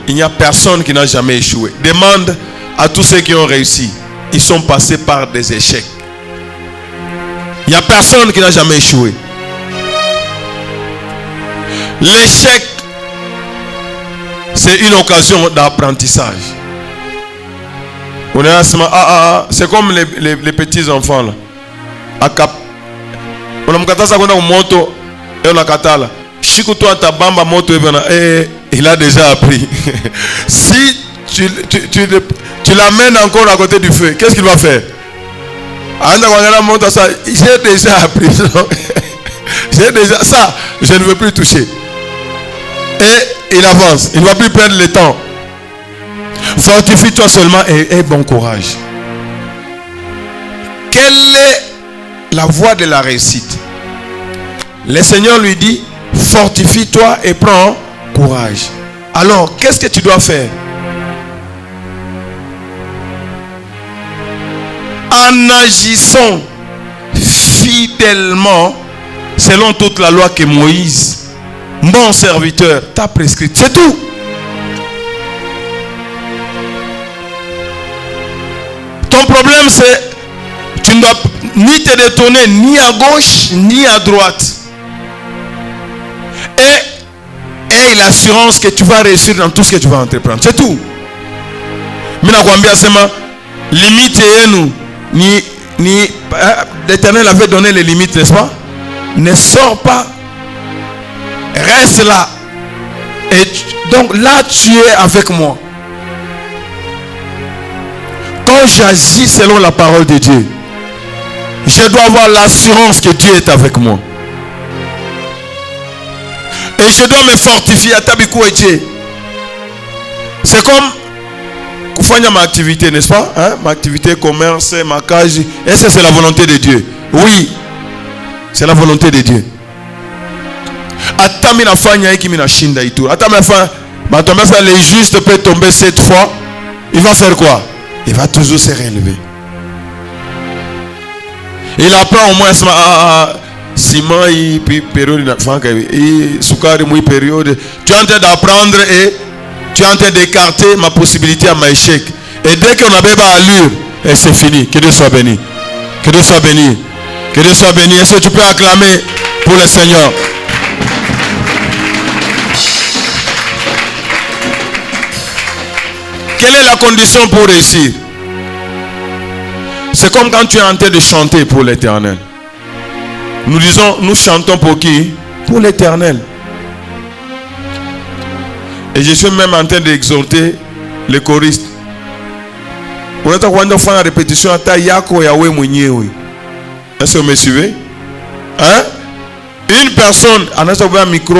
il n'y a personne qui n'a jamais échoué. Demande à tous ceux qui ont réussi. Ils sont passés par des échecs. Il n'y a personne qui n'a jamais échoué. L'échec, c'est une occasion d'apprentissage. C'est comme les petits enfants là. Il a déjà appris. Si tu l'amènes encore à côté du feu, qu'est-ce qu'il va faire? J'ai déjà appris. J'ai déjà ça. Je ne veux plus toucher. Et il avance. Il ne va plus perdre le temps. Fortifie-toi seulement et aie bon courage. Quelle est la voie de la réussite? Le Seigneur lui dit, fortifie-toi et prends courage. Alors, qu'est-ce que tu dois faire? En agissant fidèlement, selon toute la loi que Moïse, mon serviteur, t'a prescrite. C'est tout. Ton problème, c'est tu ne dois ni te détourner ni à gauche ni à droite. Et l'assurance que tu vas réussir dans tout ce que tu vas entreprendre. C'est tout. Mais limite l'Éternel avait donné les limites, n'est-ce pas? Ne sors pas. Reste là. Et donc là, tu es avec moi. Quand j'agis selon la parole de Dieu, je dois avoir l'assurance que Dieu est avec moi. Et je dois me fortifier à Tabikou et Dieu. C'est comme faire ma activité, n'est-ce pas? Hein? Ma activité, commerce, ma cage. Est-ce que c'est la volonté de Dieu? Oui, c'est la volonté de Dieu. Atamina fanya iki mina shinda itu. Atamina fa, les justes peuvent tomber 7 fois. Il va faire quoi? Il va toujours se relever. Il apprend au moins Simon et période et Soukari mouille période. Tu es en train d'apprendre et tu es en train d'écarter ma possibilité à ma échec. Et dès qu'on a pas allure, et c'est fini. Que Dieu soit béni. Que Dieu soit béni. Que Dieu soit béni. Est-ce que tu peux acclamer pour le Seigneur? Quelle est la condition pour réussir? C'est comme quand tu es en train de chanter pour l'Éternel. Nous disons, nous chantons pour qui? Pour l'Éternel. Et je suis même en train d'exhorter les choristes. On est en train de faire une répétition. Est-ce que vous me suivez? Hein? Une personne, en a un micro,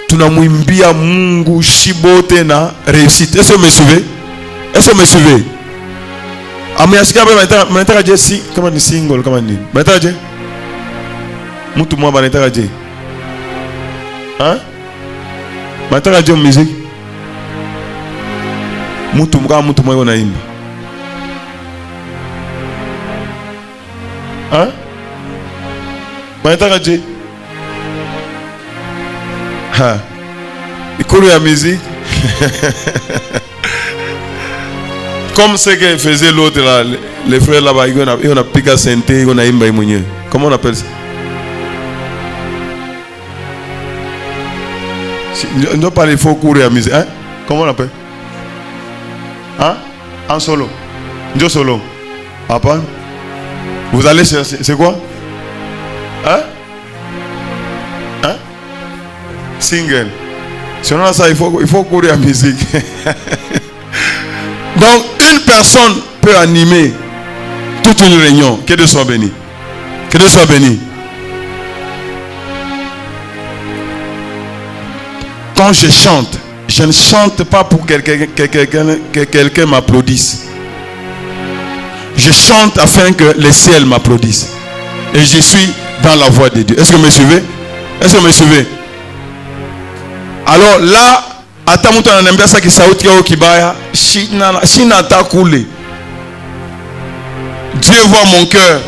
tu n'as pas mungu shibote na réussite. Est-ce que vous me suivez? Est-ce que vous me suivez? Comment on single? Comment on dit? Mutu mwa banetaka je. Hein? Banetaka je musique. Mutu mwa yona imba. Hein? Banetaka je. Ha. Ikolo ya musique. Comme ce que faisait l'autre là, les frères là-bas, ils ont piqué santé, ils ont imba imunye. Comment on appelle ça? On doit parler, il faut courir à musique. Hein? Comment on appelle? Hein? En solo. Yo solo. Papa? Vous allez chercher. C'est quoi? Hein? Hein? Single. Sinon ça, il faut courir à musique. Donc, une personne peut animer toute une réunion. Que Dieu soit béni. Que Dieu soit béni. Quand je chante, je ne chante pas pour que quelqu'un m'applaudisse. Je chante afin que le ciel m'applaudisse. Et je suis dans la voix de Dieu. Est-ce que vous me suivez? Est-ce que vous me suivez? Alors là, atamuta na mbesa ki sauti yao kibaya, shina ta koule. Dieu voit mon cœur.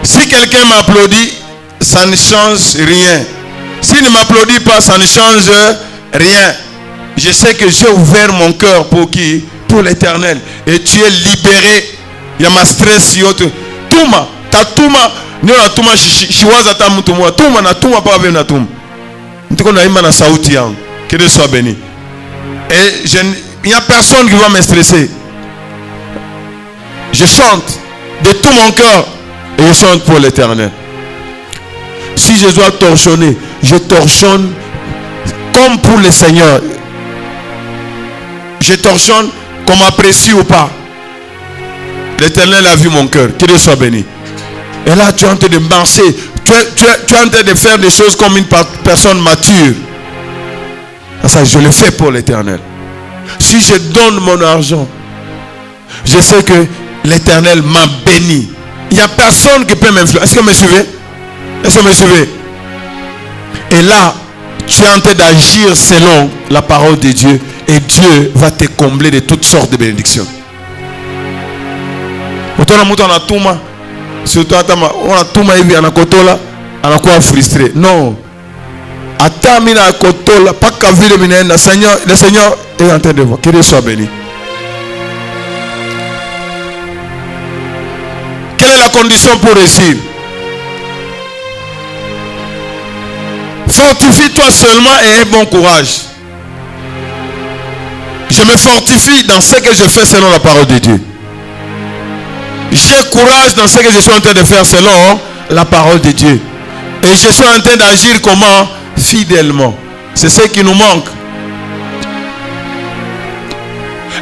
Si quelqu'un m'applaudit, ça ne change rien. S'il ne m'applaudit pas, ça ne change rien. Je sais que j'ai ouvert mon cœur pour qui? Pour l'Éternel. Et tu es libéré. Il y a ma stress. Touma. Ta touma. Nyola touma shiwaza ta mutumwa. Touma na touma pas avec na touma. Ntiko na imba na sauti yangu. Que Dieu soit béni. Et il n'y a personne qui va me stresser. Je chante de tout mon cœur. Et je chante pour l'Éternel. Si je dois torchonner, je torchonne comme pour le Seigneur. Je torchonne qu'on m'apprécie ou pas. L'Éternel a vu mon cœur. Que Dieu soit béni. Et là, tu es en train de marcher. Tu es en train de faire des choses comme une personne mature. Ça, je le fais pour l'Éternel. Si je donne mon argent, je sais que l'Éternel m'a béni. Il n'y a personne qui peut m'influencer. Est-ce que vous me suivez? Est-ce que vous me suivez? Et là, tu es en train d'agir selon la parole de Dieu et Dieu va te combler de toutes sortes de bénédictions. Surtout on a tout hivi anakotola anakuwa frustré. Non. Ata mina kotola paka vile minaenda, le Seigneur est en train de voir. Que Dieu soit béni. Quelle est la condition pour réussir? Fortifie-toi seulement et aie bon courage. Je me fortifie dans ce que je fais selon la parole de Dieu. J'ai courage dans ce que je suis en train de faire selon la parole de Dieu. Et je suis en train d'agir comment? Fidèlement. C'est ce qui nous manque.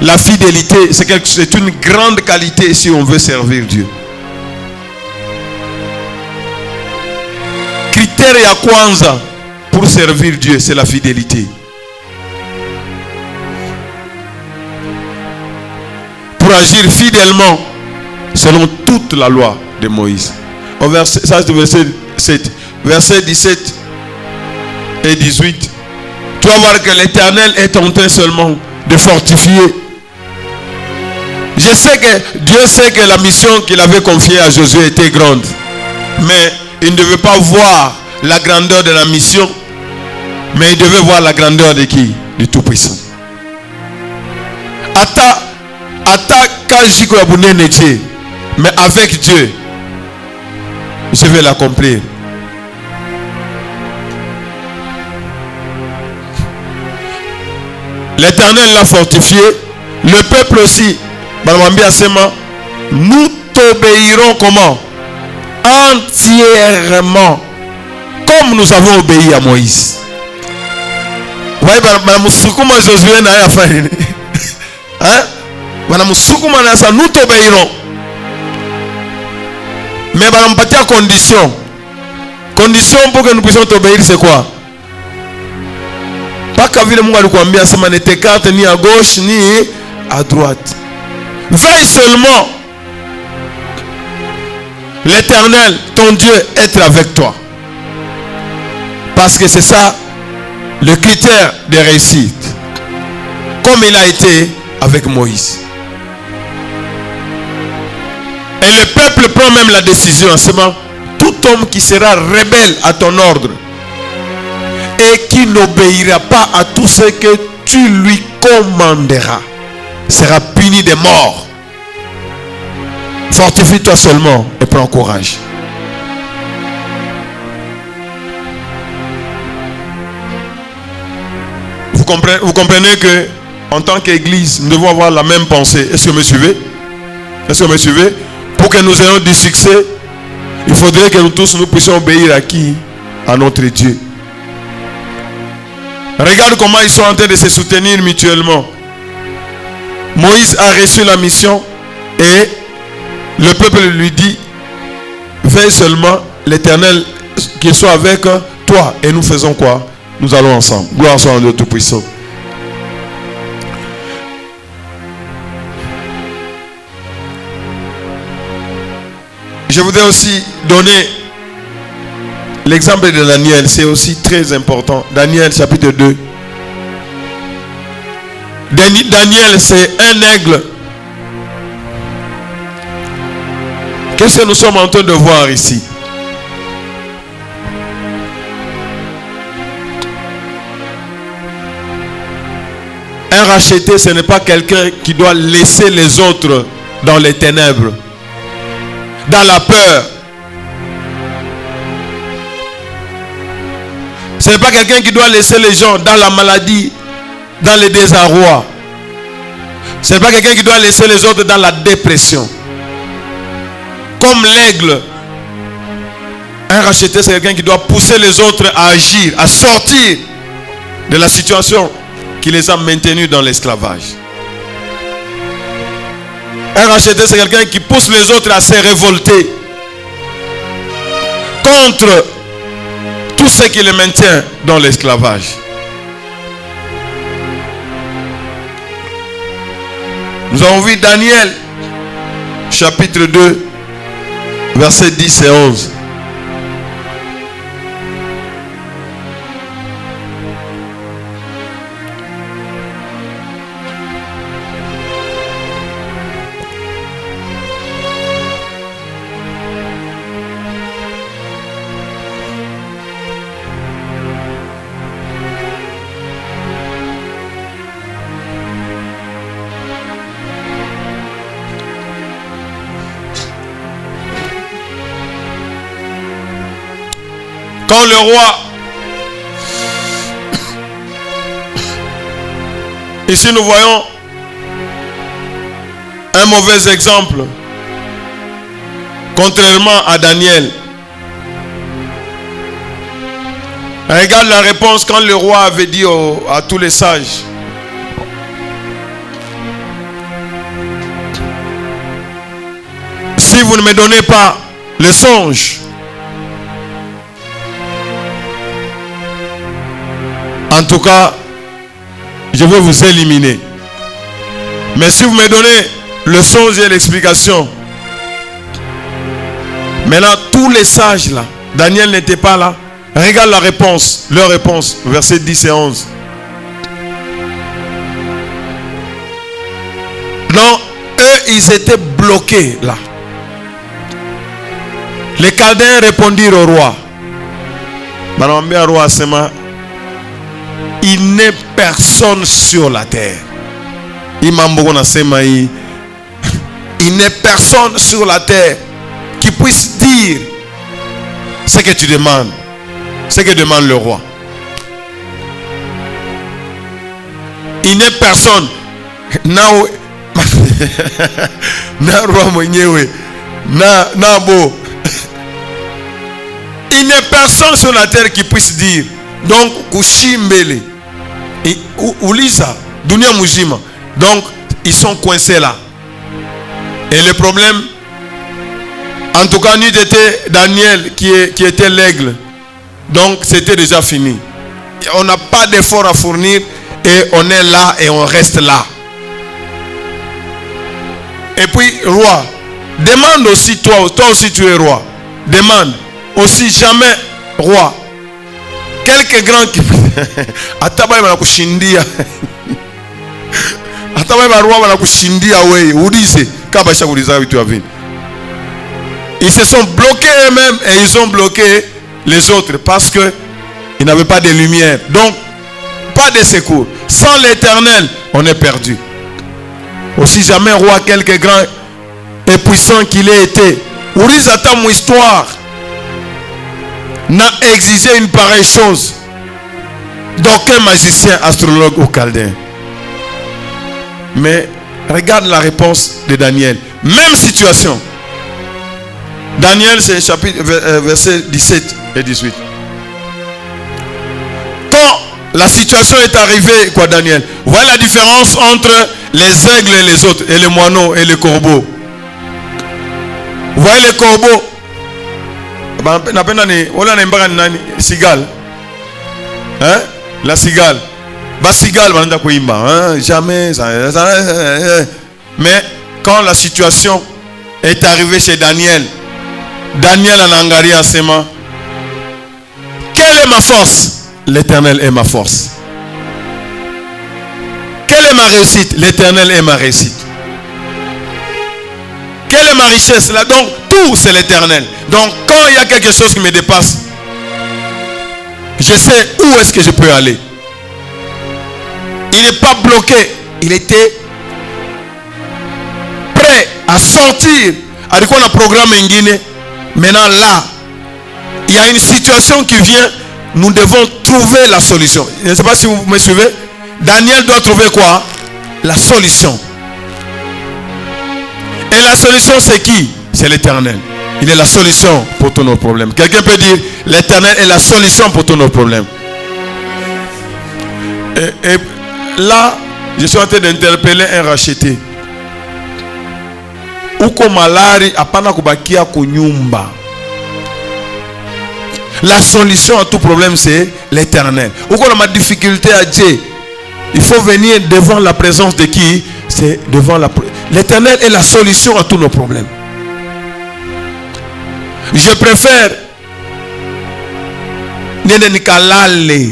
La fidélité, c'est une grande qualité si on veut servir Dieu. Critère ya kwanza pour servir Dieu, c'est la fidélité. Pour agir fidèlement selon toute la loi de Moïse. Au verset 7, verset 17 et 18, tu vas voir que l'Éternel est en train seulement de fortifier. Je sais que Dieu sait que la mission qu'il avait confiée à Josué était grande, mais il ne devait pas voir la grandeur de la mission, mais il devait voir la grandeur de qui? Du Tout-Puissant. Mais avec Dieu, je vais l'accomplir. L'Éternel l'a fortifié. Le peuple aussi. Nous t'obéirons comment? Entièrement. Comme nous avons obéi à Moïse. Vous voyez, Josué n'a rien fait. Hein? Nous t'obéirons. Mais il y a condition. Condition pour que nous puissions t'obéir, c'est quoi? Pas qu'à vile mungu alikuambia sema ne t'écarte ni à gauche ni à droite. Veille seulement. L'Éternel, ton Dieu, être avec toi. Parce que c'est ça le critère de réussite. Comme il a été avec Moïse. Et le peuple prend même la décision en ce moment. Tout homme qui sera rebelle à ton ordre et qui n'obéira pas à tout ce que tu lui commanderas sera puni de mort. Fortifie-toi seulement et prends courage. Vous comprenez que en tant qu'église, nous devons avoir la même pensée. Est-ce que vous me suivez? Est-ce que vous me suivez? Pour que nous ayons du succès, il faudrait que nous tous nous puissions obéir à qui? À notre Dieu. Regarde comment ils sont en train de se soutenir mutuellement. Moïse a reçu la mission et le peuple lui dit: veille seulement, l'Éternel qu'il soit avec toi. Et nous faisons quoi? Nous allons ensemble. Gloire soit à Dieu Tout-Puissant. Je voudrais aussi donner l'exemple de Daniel. C'est aussi très important. Daniel chapitre 2. Daniel, c'est un aigle. Qu'est-ce que nous sommes en train de voir ici? Un racheté, ce n'est pas quelqu'un qui doit laisser les autres dans les ténèbres, dans la peur. Ce n'est pas quelqu'un qui doit laisser les gens dans la maladie, dans le désarroi. Ce n'est pas quelqu'un qui doit laisser les autres dans la dépression. Comme l'aigle, un racheté, c'est quelqu'un qui doit pousser les autres à agir, à sortir de la situation qui les a maintenus dans l'esclavage. Un racheté, c'est quelqu'un qui pousse les autres à se révolter contre tout ce qui les maintient dans l'esclavage. Nous avons vu Daniel, chapitre 2, versets 10 et 11. Quand le roi, ici nous voyons un mauvais exemple, contrairement à Daniel. Regarde la réponse quand le roi avait dit à tous les sages. Si vous ne me donnez pas le songe, en tout cas, je vais vous éliminer. Mais si vous me donnez le songe et l'explication, maintenant tous les sages là, Daniel n'était pas là. Regarde la réponse, leur réponse, versets 10 et 11. Donc, eux, ils étaient bloqués là. Les Chaldéens répondirent au roi. Il n'est personne sur la terre. Il n'est personne sur la terre qui puisse dire ce que tu demandes. Ce que demande le roi. Il n'est personne. Il n'est personne sur la terre qui puisse dire. Donc, Kushimbele. Ulisa. Dunia Mujima. Donc, ils sont coincés là. Et le problème, en tout cas, nous était Daniel qui était l'aigle. Donc, c'était déjà fini. On n'a pas d'effort à fournir et on est là et on reste là. Et puis, roi, demande aussi, toi aussi tu es roi. Demande aussi jamais roi. Quelques grands qui. Atabaye banakushindia. Atabaye roi banakushindia wewe. Ulize kabasha uliza vitu vya vini. Ils se sont bloqués eux-mêmes et ils ont bloqué les autres parce que ils n'avaient pas de lumière. Donc, pas de secours. Sans l'Éternel, on est perdu. Aussi jamais roi, quelque grand et puissant qu'il ait été, Urizata mon histoire n'a exigé une pareille chose d'aucun magicien, astrologue ou chaldéen. Mais regarde la réponse de Daniel. Même situation. Daniel, c'est chapitre verset 17 et 18. Quand la situation est arrivée, quoi, Daniel? Voilà la différence entre les aigles et les autres, et les moineaux et les corbeaux. Vous voyez les corbeaux? Cigale. Hein? La cigale. Cigale, jamais. Mais quand la situation est arrivée chez Daniel, Daniel en Angari en sément. Quelle est ma force? L'Éternel est ma force. Quelle est ma réussite? L'Éternel est ma réussite. Quelle est ma richesse? Là, donc, tout c'est l'Éternel. Donc, quand il y a quelque chose qui me dépasse, je sais où est-ce que je peux aller. Il n'est pas bloqué. Il était prêt à sortir. Avec quoi on a programme en Guinée. Maintenant là, il y a une situation qui vient. Nous devons trouver la solution. Je ne sais pas si vous me suivez. Daniel doit trouver quoi? La solution. Et la solution c'est qui? C'est l'Éternel. Il est la solution pour tous nos problèmes. Quelqu'un peut dire l'Éternel est la solution pour tous nos problèmes. Et là, je suis en train d'interpeller un racheté. Uko malari apana kubakia kunyumba. La solution à tout problème c'est l'Éternel. Uko na ma difficulté à Dieu. Il faut venir devant la présence de qui? C'est devant l'Éternel est la solution à tous nos problèmes. Je préfère nene nikalale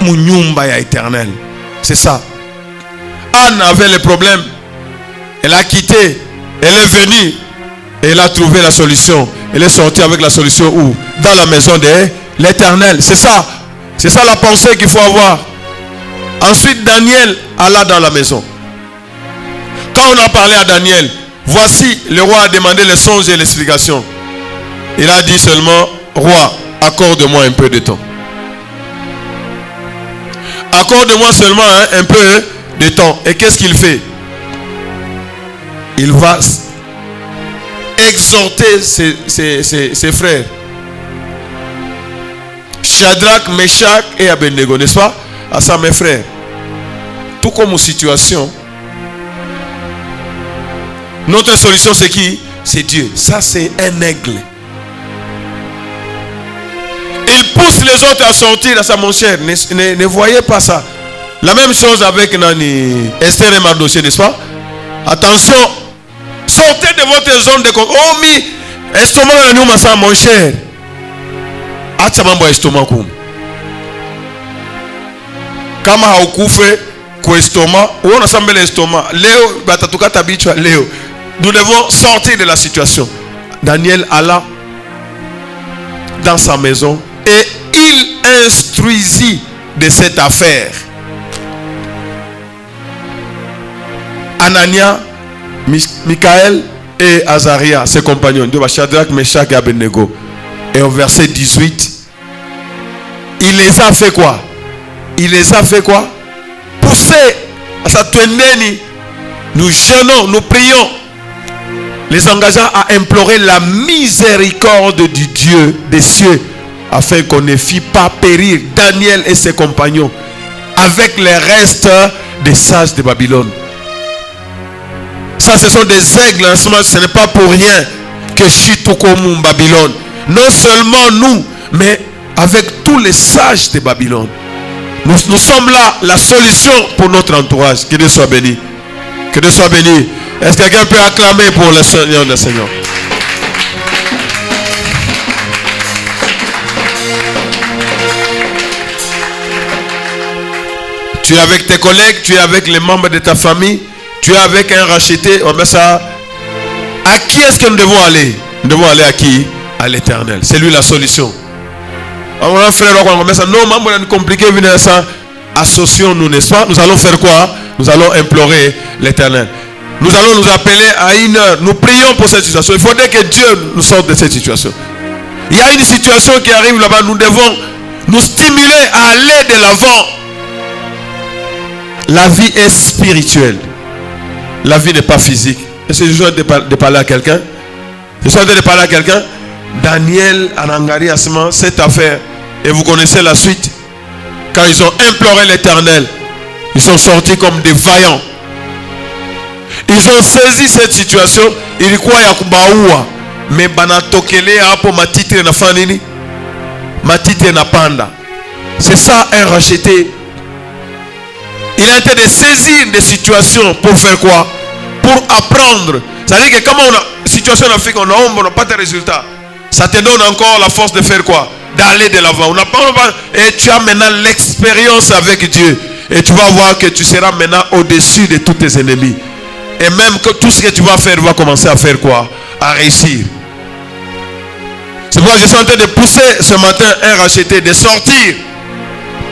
munyumba ya Éternel. C'est ça. Anne avait le problème. Elle a quitté. Elle est venue. Et elle a trouvé la solution. Elle est sortie avec la solution où? Dans la maison de l'Éternel. C'est ça. C'est ça la pensée qu'il faut avoir. Ensuite, Daniel alla dans la maison. Quand on a parlé à Daniel, voici, le roi a demandé les songes et l'explication. Il a dit seulement, roi, accorde-moi un peu de temps. Accorde-moi seulement un peu de temps. Et qu'est-ce qu'il fait? Il va exhorter ses frères. Shadrach, Meshach et Abednego, n'est-ce pas? À ça, mes frères. Tout comme aux situations, notre solution c'est qui? C'est Dieu. Ça c'est un aigle. Il pousse les autres à sortir à ça, mon cher. Ne voyez pas ça. La même chose avec Nani, Esther et Mardoché, n'est-ce pas? Attention. Sortez de votre zone de confort. Oh mi, estomac à nous, ça, mon cher. Atsamambo estomac kum. Kama haukufe kwa estomac, ou on assemble l'estomac. Léo, batatuka tabichwa Léo. Nous devons sortir de la situation. Daniel alla dans sa maison et il instruisit de cette affaire Anania, Michael et Azaria, ses compagnons, de Shadrach, Meshach et Abednego. Et au verset 18, il les a fait quoi? Il les a fait quoi? Pousser à sa tenue. Nous jeûnons, nous prions, les engageant à implorer la miséricorde du Dieu des cieux, afin qu'on ne fît pas périr Daniel et ses compagnons avec les restes des sages de Babylone. Ça, ce sont des aigles en ce moment. Ce n'est pas pour rien que Chitokomu Babylone. Non seulement nous, mais avec tous les sages de Babylone. Nous sommes là, la solution pour notre entourage. Que Dieu soit béni. Que Dieu soit béni. Est-ce que quelqu'un peut acclamer pour le Seigneur des Seigneurs? Tu es avec tes collègues, tu es avec les membres de ta famille, tu es avec un racheté. On met ça. À qui est-ce que nous devons aller? Nous devons aller à qui? À l'Éternel. C'est lui la solution. On a un frère, on met ça. Non, maman, on a compliqué, venez ça. Associons-nous, n'est-ce pas? Nous allons faire quoi? Nous allons implorer l'Éternel. Nous allons nous appeler à une heure. Nous prions pour cette situation. Il faudrait que Dieu nous sorte de cette situation. Il y a une situation qui arrive là-bas. Nous devons nous stimuler à aller de l'avant. La vie est spirituelle. La vie n'est pas physique. Est-ce que je suis en train de parler à quelqu'un? Je suis en train de parler à quelqu'un? Daniel, Anangari, Asman, cette affaire. Et vous connaissez la suite. Quand ils ont imploré l'Éternel, ils sont sortis comme des vaillants. Ils ont saisi cette situation. Ils croient à Kubaoua. Mais banatokele hapo matiti na fanini. Matiti na panda. C'est ça un racheté. Il a été de saisir des situations pour faire quoi? Pour apprendre. C'est-à-dire que comme on a situation en Afrique, on n'a pas de résultats. Ça te donne encore la force de faire quoi? D'aller de l'avant. On n'a pas, et tu as maintenant l'expérience avec Dieu. Et tu vas voir que tu seras maintenant au-dessus de tous tes ennemis. Et même que tout ce que tu vas faire va commencer à faire quoi? À réussir. C'est pourquoi je suis en train de pousser ce matin un racheté de sortir.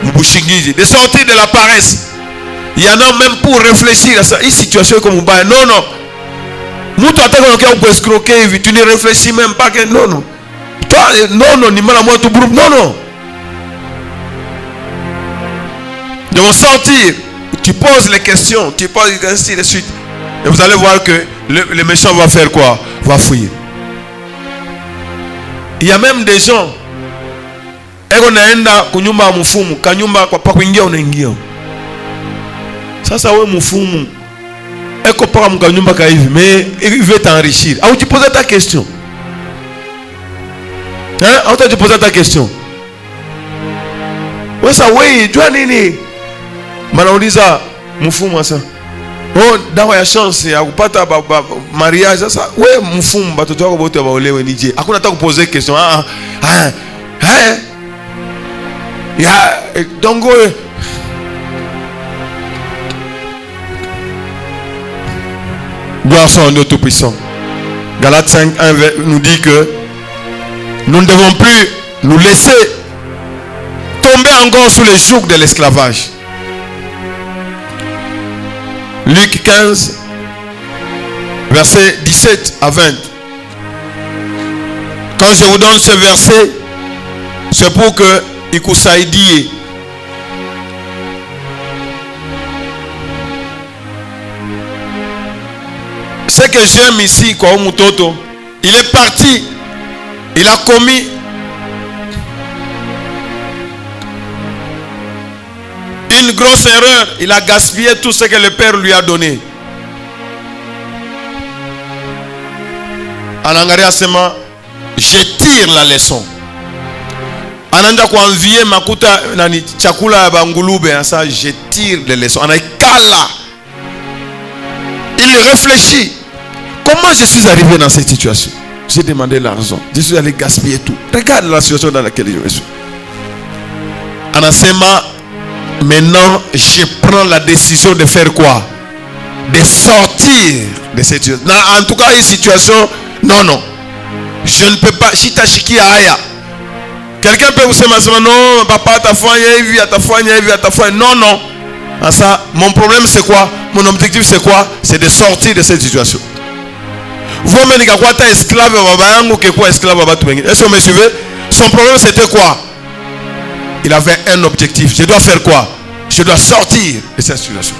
De sortir de la paresse. Il y en a même pour réfléchir à ça. Une situation comme Mouba. Non, non. Tu ne réfléchis même pas que non, non. Toi, non, non, ni mal à moi, tout groupe. Non, non. Ils vont sortir. Tu poses les questions. Tu poses ainsi de suite. Et vous allez voir que le méchant va faire quoi? Va fuir. Il y a même des gens. Ça ouais mufumu. Eko para mkanyumba ka hivi, mais il veut t'enrichir. Ah, tu poses ta question. Hein? Ah, tu poses ta question. Ouais ça ouais, tu as nini? Manauliza mufumu ça. Oh, dawa ya chance ya kupata mariage sasa. Ouais mufumu batoto wako bote baolewe nije. Hakuna hata kuposer question. Ya dongo. Gloire soit au Dieu Tout-Puissant. Galates 5, 1 nous dit que nous ne devons plus nous laisser tomber encore sous le joug de l'esclavage. Luc 15, versets 17 à 20. Quand je vous donne ce verset, C'est pour que ikusaidie. Ce que j'aime ici, kwa Mutoto, il est parti, il a commis une grosse erreur, il a gaspillé tout ce que le père lui a donné. Anangaria sema, je tire la leçon. Ananda kuanvie makuta nani chakula ya bangulube, ça je tire les leçons. Anaikala. Il réfléchit. Comment je suis arrivé dans cette situation? J'ai demandé l'argent. Je suis allé gaspiller tout. Regarde la situation dans laquelle je suis. Anasema, maintenant je prends la décision de faire quoi? De sortir de cette situation. En tout cas, une situation, non. Je ne peux pas. Shitashiki aya. Quelqu'un peut vous dire, non, papa, t'as fait, non. Ça, mon problème c'est quoi? Mon objectif c'est quoi? C'est de sortir de cette situation. Vous-même, vous êtes esclave, est-ce que vous me suivez? Son problème c'était quoi? Il avait un objectif. Je dois faire quoi? Je dois sortir de cette situation.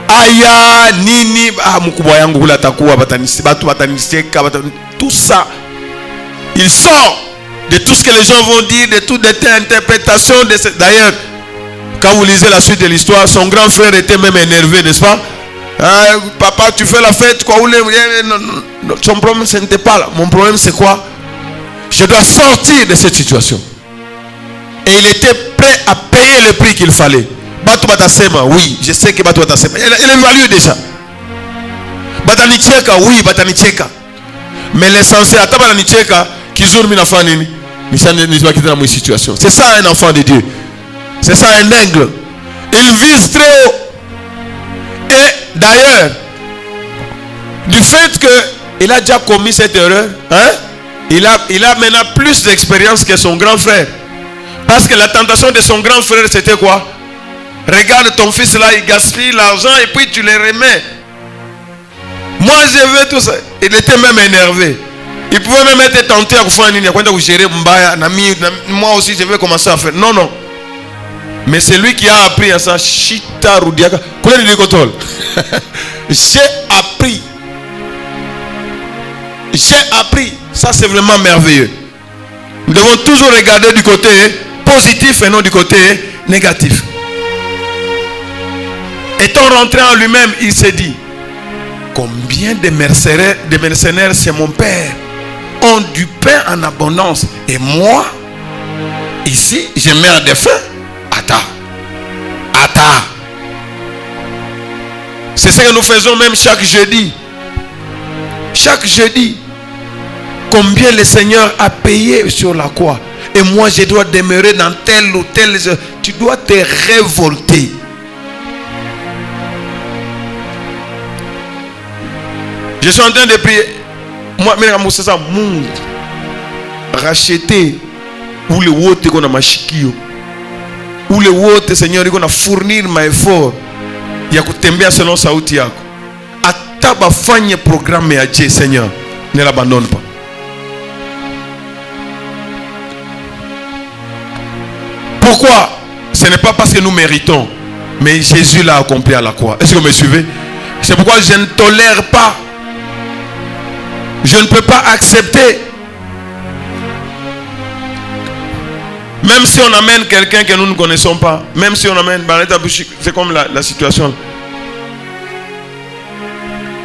Aya, nini, tout ça. Il sort de tout ce que les gens vont dire, de toutes les interprétations. D'ailleurs, quand vous lisez la suite de l'histoire, son grand frère était même énervé, n'est-ce pas? Papa, tu fais la fête, quoi? Non. Son problème, ce n'était pas là. Mon problème, c'est quoi? Je dois sortir de cette situation. Et il était prêt à payer le prix qu'il fallait. Batu batasema, oui, je sais que Batu batasema. Il évalue déjà. Batanicheka, oui, batanicheka. Mais l'essentiel, à tabananicheka, kizur minafanini, ni situation. C'est ça un enfant de Dieu. C'est ça un aigle. Il vise très haut. Et d'ailleurs, du fait qu'il a déjà commis cette erreur, il a maintenant plus d'expérience que son grand frère. Parce que la tentation de son grand frère, c'était quoi? Regarde ton fils là, il gaspille l'argent et puis tu les remets. Moi, je veux tout ça. Il était même énervé. Il pouvait même être tenté à faire une ligne. Moi aussi, je vais commencer à faire. Non. Mais c'est lui qui a appris à ça. Chita Rudiaka. J'ai appris. Ça, c'est vraiment merveilleux. Nous devons toujours regarder du côté positif et non du côté négatif. Étant rentré en lui-même, il s'est dit, combien de mercenaires c'est mon père ont du pain en abondance et moi ici je meurs de faim. Attends. C'est ce que nous faisons même chaque jeudi. Combien le Seigneur a payé sur la croix et moi je dois demeurer dans tel ou tel. Tu dois te révolter. Je suis en train de prier. Moi, c'est ça, monde racheter ou le wote qu'on a machikio ou le wote Seigneur qu'on a fournir ma effort ya kutembea selon sauti yako. Ata bafanye programme ya Dieu Seigneur, ne l'abandonne pas. Pourquoi? Ce n'est pas parce que nous méritons, mais Jésus l'a accompli à la croix. Est-ce que vous me suivez? C'est pourquoi je ne tolère pas. Je ne peux pas accepter. Même si on amène quelqu'un que nous ne connaissons pas, même si on amène, c'est comme la situation.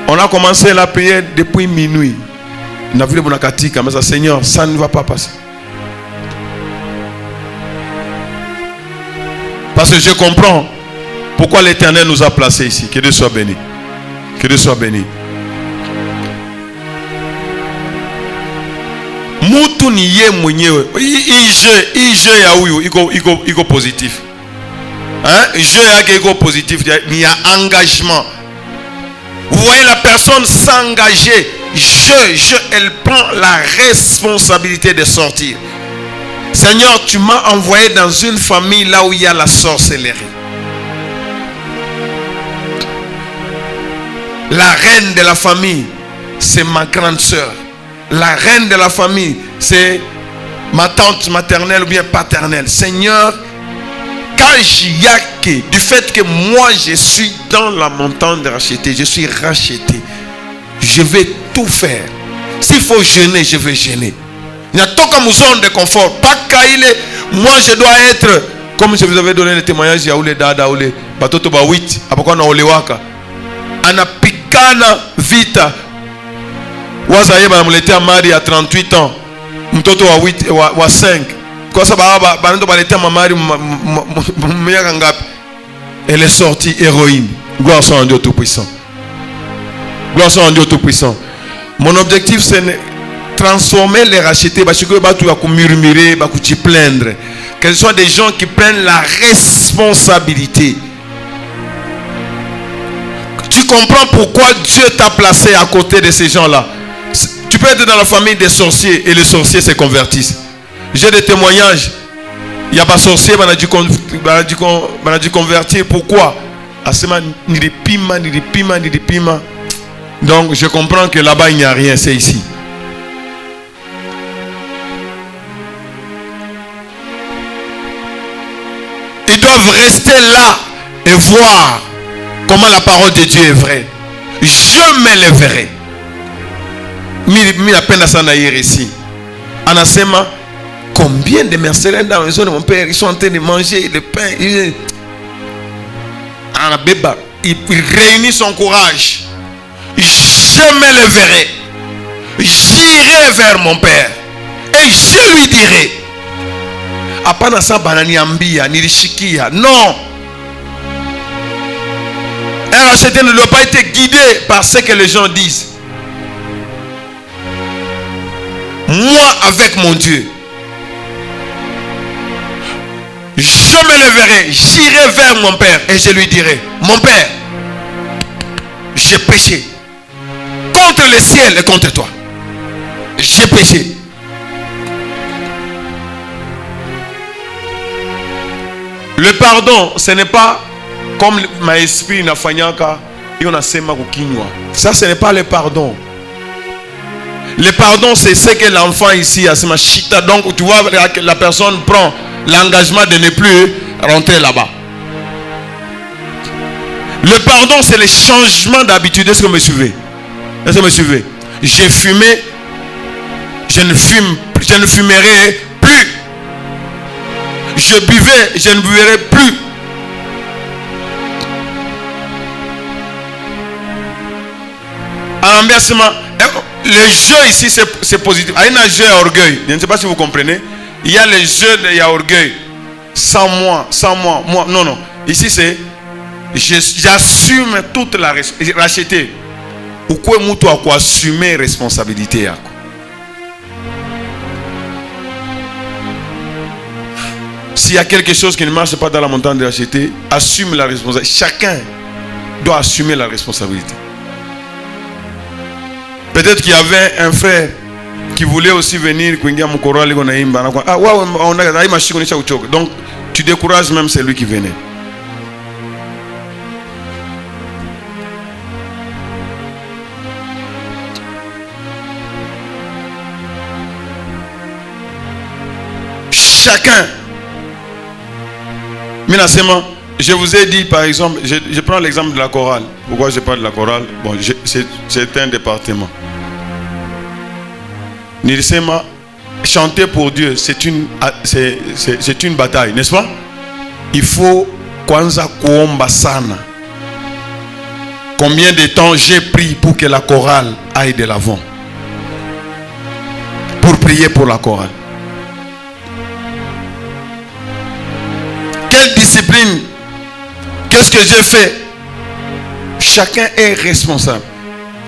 On a commencé la prière depuis minuit. On a vu le bonakati comme ça, Seigneur, ça ne va pas passer. Parce que je comprends pourquoi l'Éternel nous a placés ici. Que Dieu soit béni. Que Dieu soit béni. Mutu ni ye mwenyewe. Ije ya huyu iko positif. Je yake iko positif. Il y a engagement. Vous voyez la personne s'engager. Elle prend la responsabilité de sortir. Seigneur, tu m'as envoyé dans une famille là où il y a la sorcellerie. La reine de la famille, c'est ma grande sœur. la reine de la famille, c'est ma tante maternelle ou bien paternelle. Seigneur, quand j'y a que, du fait que moi je suis dans la montagne de racheter, je suis racheté, je vais tout faire. S'il faut jeûner, je vais jeûner. Il y a tout comme zone de confort. Pas qu'il est, moi je dois être, comme je vous avais donné le témoignage, il y a les dada, ou les batoto ba 8, après on a olewaka. Anapikana vita. Wazaye ba mulete amari à 38 ans. Mtoto wa 8 wa 5. Kwa sababu banando balete amari miaka ngapi? Elle est sortie héroïne. Gloire soit à Dieu tout-puissant. Gloire soit à Dieu tout-puissant. Mon objectif c'est de transformer les rachetés parce que tu vas murmurer, tu vas plaindre. Que ce soit des gens qui prennent la responsabilité. Tu comprends pourquoi Dieu t'a placé à côté de ces gens-là. Tu peux être dans la famille des sorciers et les sorciers se convertissent. J'ai des témoignages. Il n'y a pas de sorcier, on a dû convertir. Pourquoi? Donc je comprends que là-bas il n'y a rien, c'est ici. Ils doivent rester là et voir comment la parole de Dieu est vraie. Je me lèverai. Mi la peine à s'en ailleurs ici. Anasema, combien de mercenaires dans la maison de mon père, ils sont en train de manger le pain. Il réunit son courage. Je me lèverai. J'irai vers mon père. Et je lui dirai. Apana sa banani ambia, nirishikia. Non. Un racheté ne doit pas être guidé par ce que les gens disent. Moi avec mon Dieu, je me lèverai, j'irai vers mon père et je lui dirai, mon père, j'ai péché contre le ciel et contre toi. J'ai péché. Le pardon, ce n'est pas comme ma esprit n'a fanyaka et on a sema kukinywa. Ça, ce n'est pas le pardon. Le pardon, c'est ce que l'enfant ici a sema chita. Donc, tu vois, la personne prend l'engagement de ne plus rentrer là-bas. Le pardon, c'est le changement d'habitude. Est-ce que vous me suivez? Est-ce que vous me suivez? J'ai fumé, je ne fumerai plus. Je buvais, je ne buverai plus. En inversement, le jeu ici c'est positif. Il y a un jeu à orgueil. Je ne sais pas si vous comprenez. Il y a le jeu de orgueil. Sans moi. Non, non. Ici c'est j'assume toute la responsabilité. Pourquoi tu as assumer responsabilité? S'il y a quelque chose qui ne marche pas dans la montagne de racheter, assume la responsabilité. Chacun doit assumer la responsabilité. Peut-être qu'il y avait un frère qui voulait aussi venir. Donc tu décourages même celui qui venait. Chacun. Je vous ai dit par exemple, je prends l'exemple de la chorale. Pourquoi je parle de la chorale? Bon, c'est un département. Nirisema, chanter pour Dieu, c'est une bataille, n'est-ce pas? Il faut kwanza kuomba sana. Combien de temps j'ai pris pour que la chorale aille de l'avant? Pour prier pour la chorale. Quelle discipline? Qu'est-ce que j'ai fait? Chacun est responsable.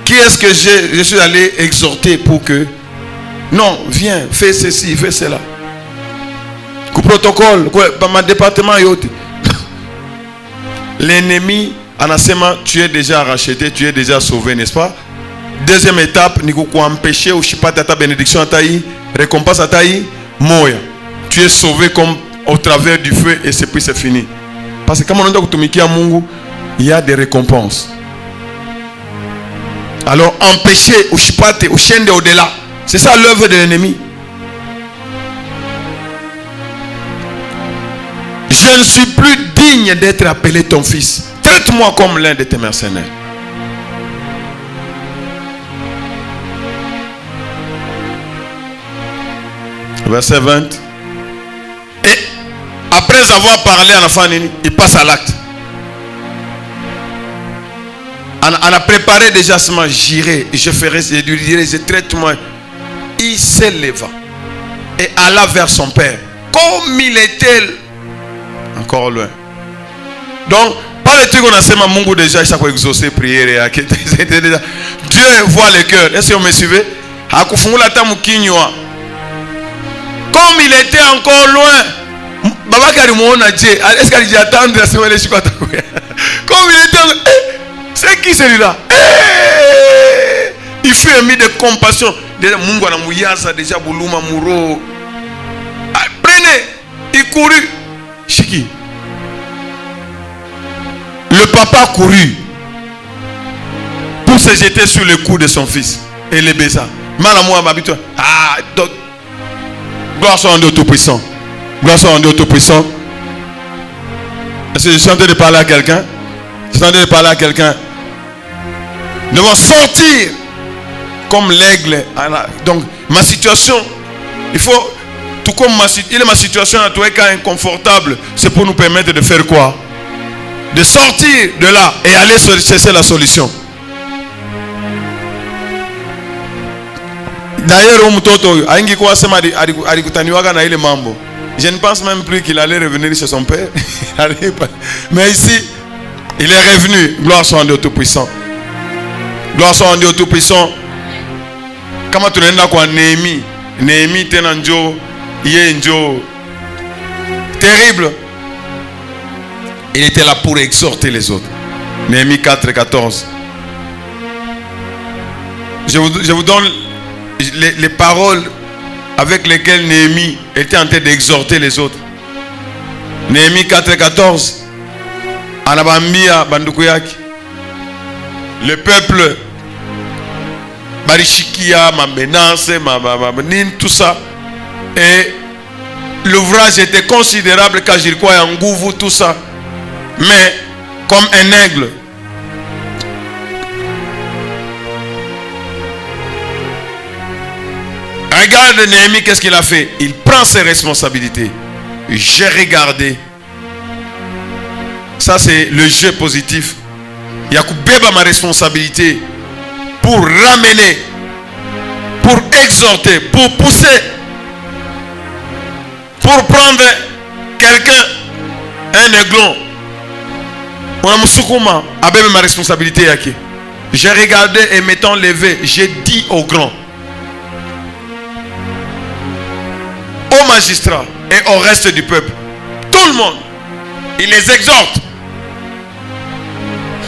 Qui est-ce que je suis allé exhorter pour que... Non, viens, fais ceci, fais cela. Coup protocole, dans mon département, l'ennemi, anasema, tu es déjà racheté, tu es déjà sauvé, n'est-ce pas? Deuxième étape, ni ku empêcher ou chipata ta bénédiction à taï, récompense à taï, moya. Tu es sauvé comme au travers du feu et puis c'est fini. Parce que comme on dit à Mungu, il y a des récompenses. Alors empêcher ou chipate ou chaîne au-delà. C'est ça l'œuvre de l'ennemi. Je ne suis plus digne d'être appelé ton fils. Traite-moi comme l'un de tes mercenaires. Verset 20. Et après avoir parlé à l'enfant, il passe à l'acte. On a préparé déjà ce moment. J'irai, je ferai, je lui dirai, je traite-moi. Il s'éleva et alla vers son père. Comme il était encore loin. Donc, par le truc qu'on a fait, Mungu déjà, il s'est exaucé, prière. Dieu voit le cœur. Est-ce que vous me suivez? Comme il était encore loin, Baba Karimona Dieu, est-ce qu'il dit attendre à ce moment-là? Comme il était, c'est qui celui-là? Il fut émis de compassion. Déjà, Mungu na muyaza, déjà Bouluma Mouro. Prenez, il courut. Chiki. Le papa courut pour se jeter sur le cou de son fils et le baisa. Malamou Ababito. Ah, donc. Gloire soit en Dieu tout-puissant. Gloire soit en Dieu tout-puissant. Est-ce que je suis en train de parler à quelqu'un? Je suis en train de parler à quelqu'un. Nous devons sortir comme l'aigle. Donc, ma situation, il faut, tout comme ma situation à tous les cas inconfortable, c'est pour nous permettre de faire quoi? De sortir de là et aller chercher la solution. D'ailleurs, je ne pense même plus qu'il allait revenir chez son père. Mais ici, il est revenu. Gloire soit en Dieu Tout-Puissant. Gloire soit en Dieu Tout-Puissant. Comment tu n'es pas Néhémie? Néhémie tenanjo, yenjo. Terrible. Il était là pour exhorter les autres. Néhémie 4, 14. Je vous donne les paroles avec lesquelles Néhémie était en train d'exhorter les autres. Néhémie 4, 14. Anabambia Bandukuyaki. Le peuple Barishikia, ma menace, tout ça. Et l'ouvrage était considérable car je crois en Gouvou, tout ça. Mais comme un aigle. Regarde Néhémie, qu'est-ce qu'il a fait? Il prend ses responsabilités. J'ai regardé. Ça c'est le jeu positif. Il y a coupé ma responsabilité pour ramener, pour exhorter, pour pousser, pour prendre quelqu'un, un aiglon. On a moussoukuma, avec ma responsabilité. J'ai regardé et m'étant levé, j'ai dit aux grands, aux magistrats et au reste du peuple, tout le monde, il les exhorte.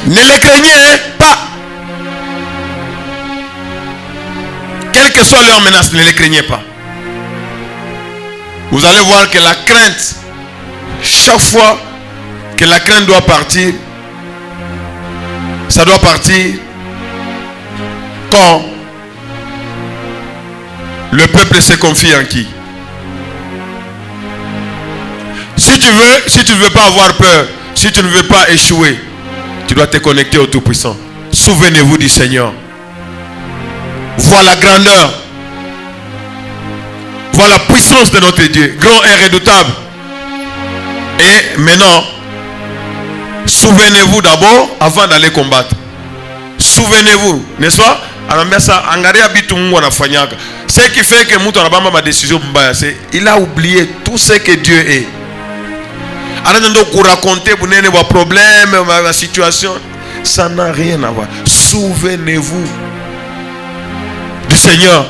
Ne les craignez pas. Quelle que soit leur menace, ne les craignez pas. Vous allez voir que la crainte, chaque fois que la crainte doit partir, ça doit partir quand le peuple se confie en qui? Si tu ne veux pas avoir peur, si tu ne veux pas échouer, tu dois te connecter au Tout-Puissant. Souvenez-vous du Seigneur. Vois la grandeur. Vois la puissance de notre Dieu. Grand et redoutable. Et maintenant, souvenez-vous d'abord avant d'aller combattre. Souvenez-vous, n'est-ce pas? Ce qui fait que Mouton a ma décision, il a oublié tout ce que Dieu est. Pour raconter vos problèmes, ma situation, ça n'a rien à voir. Souvenez-vous du Seigneur.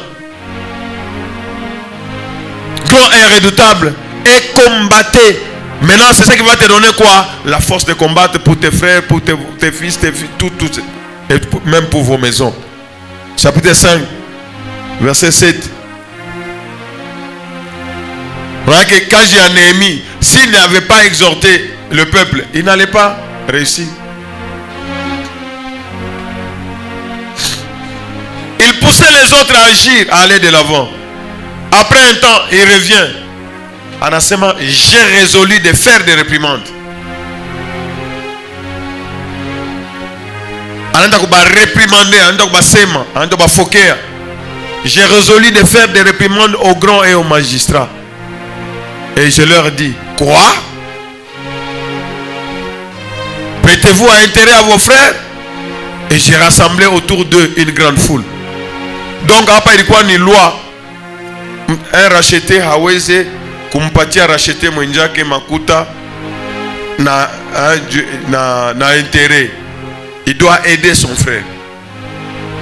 Grand et redoutable. Et combattez. Maintenant, c'est ça qui va te donner quoi? La force de combattre pour tes frères, pour tes fils, tes filles, tout, et même pour vos maisons. Chapitre 5, verset 7. Voilà que quand j'ai un Néhémie, s'il n'avait pas exhorté le peuple, il n'allait pas réussir. Il poussait les autres à agir, à aller de l'avant. Après un temps, il revient. Anasema, j'ai résolu de faire des réprimandes. J'ai résolu de faire des réprimandes aux grands et aux magistrats. Et je leur dis, quoi? Prêtez-vous à intérêt à vos frères? Et j'ai rassemblé autour d'eux une grande foule. Donc, après, il y a une loi. Un racheté, haweze, kumpatia racheté mwenjake makuta na intérêt. Il doit aider son frère.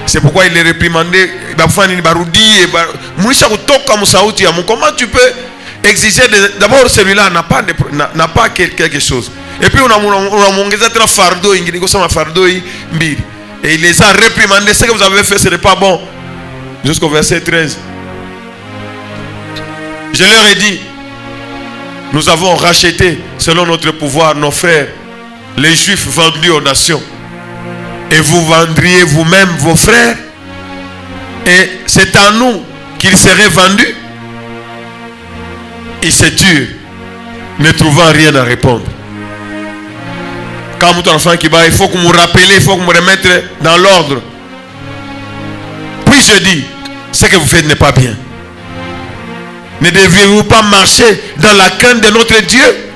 C'est pourquoi il est réprimandé. Comment tu peux exiger d'abord celui-là n'a pas quelque chose. Et puis on a fardeau, et il les a réprimandés. Ce que vous avez fait, ce n'est pas bon. Jusqu'au verset 13. Je leur ai dit, nous avons racheté selon notre pouvoir nos frères, les Juifs vendus aux nations. Et vous vendriez vous-même vos frères. Et c'est à nous qu'ils seraient vendus. Ils se turent, ne trouvant rien à répondre. Quand mon enfant qui bat, il faut que vous me rappeliez, il faut que vous me remettre dans l'ordre. Puis je dis, ce que vous faites n'est pas bien. Ne devriez-vous pas marcher dans la crainte de notre Dieu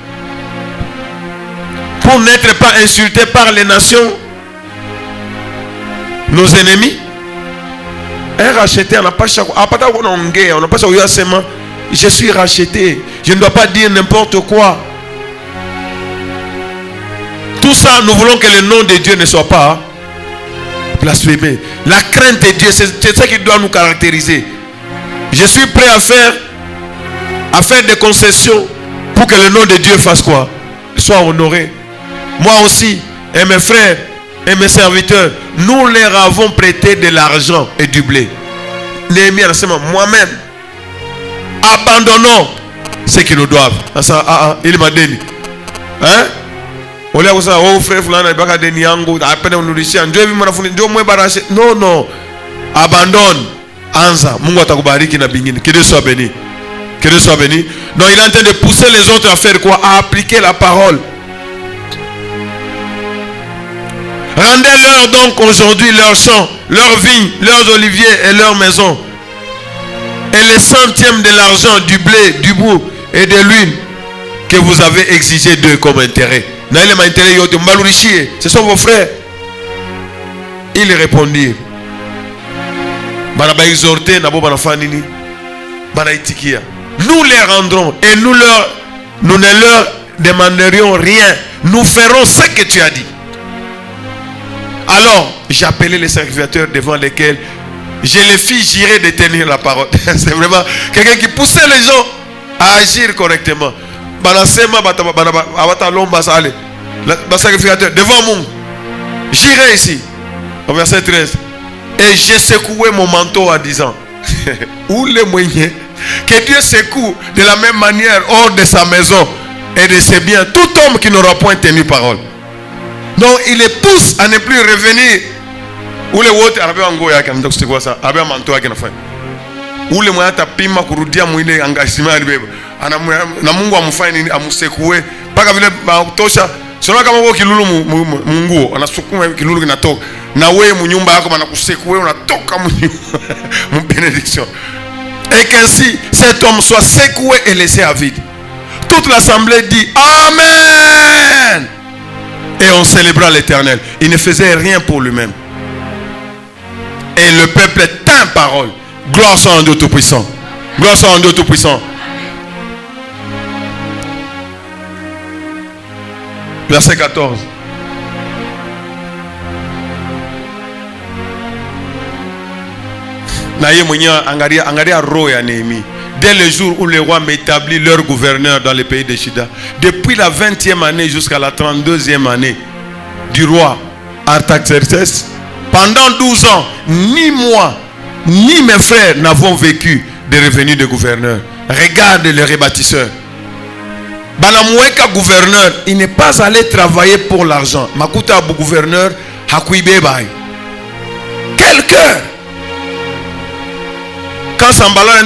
pour n'être pas insultés par les nations, nos ennemis? Un racheté, on n'a pas je suis racheté. Je ne dois pas dire n'importe quoi. Tout ça, nous voulons que le nom de Dieu ne soit pas blasphémé. La crainte de Dieu, c'est ça qui doit nous caractériser. Je suis prêt à faire des concessions pour que le nom de Dieu fasse quoi? Soit honoré. Moi aussi, et mes frères, et mes serviteurs, nous leur avons prêté de l'argent et du blé. Néhémie, moi-même, abandonnons ce qu'ils nous doivent. Il m'a dit. Hein? Non, non. Abandonne. Anza. Que Dieu soit béni. Que Dieu soit béni. Donc il est en train de pousser les autres à faire quoi? À appliquer la parole. Rendez-leur donc aujourd'hui leurs champs, leurs vignes, leurs oliviers et leurs maisons. Et les centièmes de l'argent, du blé, du bout et de l'huile que vous avez exigé d'eux comme intérêt. Ce sont vos frères. Ils répondirent. Nous les rendrons et nous ne leur demanderions rien. Nous ferons ce que tu as dit. Alors, j'appelais les sacrificateurs devant lesquels je les fis jurer de tenir la parole. C'est vraiment quelqu'un qui poussait les gens à agir correctement. Le sacrificateur devant moi, j'irai ici. Au verset 13. Et j'ai secoué mon manteau en disant où les moyens que Dieu secoue de la même manière hors de sa maison et de ses biens tout homme qui n'aura point tenu parole. Donc il les pousse à ne plus revenir. Où les autres avaient un goût à quoi ça avait un manteau à quoi où les moyens tapima kurudia mwile engagement alibeba ana mungu amfanye amusekue paka vile tosha sio kama wewe kilulu mungu anasukuma kilulu kinatoka na wewe munyumba yako banakusekue unatoka mu bénédiction et qu'ainsi cet homme soit secoué et laissé à vide. Toute l'assemblée dit Amen. Et on célébra l'Éternel. Il ne faisait rien pour lui-même. Et le peuple tint parole. Gloire soit en Dieu Tout-Puissant. Gloire soit en Dieu Tout-Puissant. Verset 14. Dès le jour où les rois m'établissent leur gouverneur dans le pays de Juda, depuis la 20e année jusqu'à la 32e année du roi Artaxerxès, pendant 12 ans, ni moi, ni mes frères n'avons vécu de revenus de gouverneur. Regarde le rebâtisseur. Banamoueka gouverneur, il n'est pas allé travailler pour l'argent. Makuta abu gouverneur, hakuibe bay. Quel cœur! quand Sambala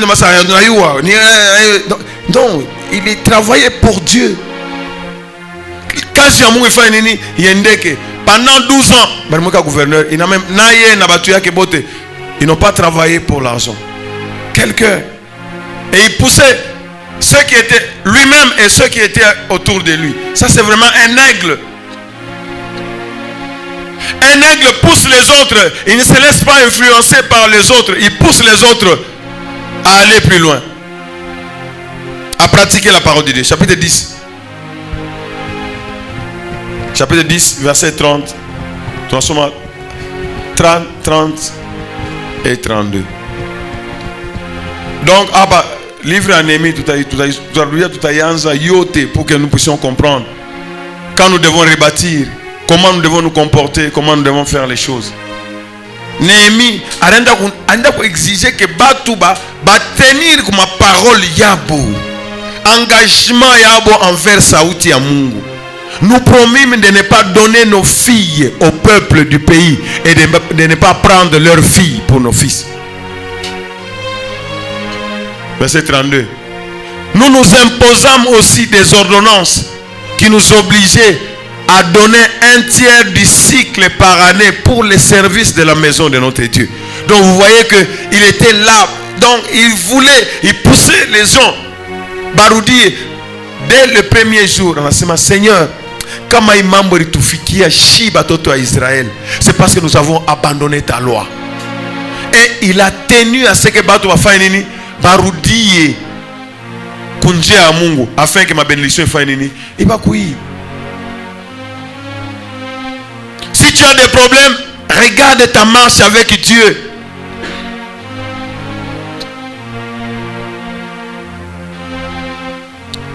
non, il travaillait pour Dieu. Quand Jamoun fait nini yendeke pendant 12 ans, gouverneur, il n'a même ils n'ont pas travaillé pour l'argent. Quel cœur! Et il poussait ceux qui étaient lui-même et ceux qui étaient autour de lui. Ça, c'est vraiment un aigle. Un aigle pousse les autres. Il ne se laisse pas influencer par les autres. Il pousse les autres à aller plus loin, à pratiquer la parole de Dieu. Chapitre 10. Chapitre 10, verset 30. 30 et 32. Donc, livre à Néhémie, tout à yote pour que nous puissions comprendre quand nous devons rebâtir, comment nous devons nous comporter, comment nous devons faire les choses. Néhémie a exigé que Batouba va tenir comme parole yabo, engagement yabo envers Saouti à Mungu. Nous promîmes de ne pas donner nos filles au peuple du pays et de ne pas prendre leurs filles pour nos fils. Verset 32. Nous nous imposâmes aussi des ordonnances qui nous obligeaient à donner un tiers du cycle par année pour les services de la maison de notre Dieu. Donc vous voyez qu'il était là. Donc il poussait les gens. Baroudi, dès le premier jour, on a dit, Seigneur, comme Israël, c'est parce que nous avons abandonné ta loi. Et il a tenu à ce que Bato va faire nini, Baroudi kunje à Mungu, afin que ma bénédiction fasse nini, il va couiller. Si tu as des problèmes, regarde ta marche avec Dieu.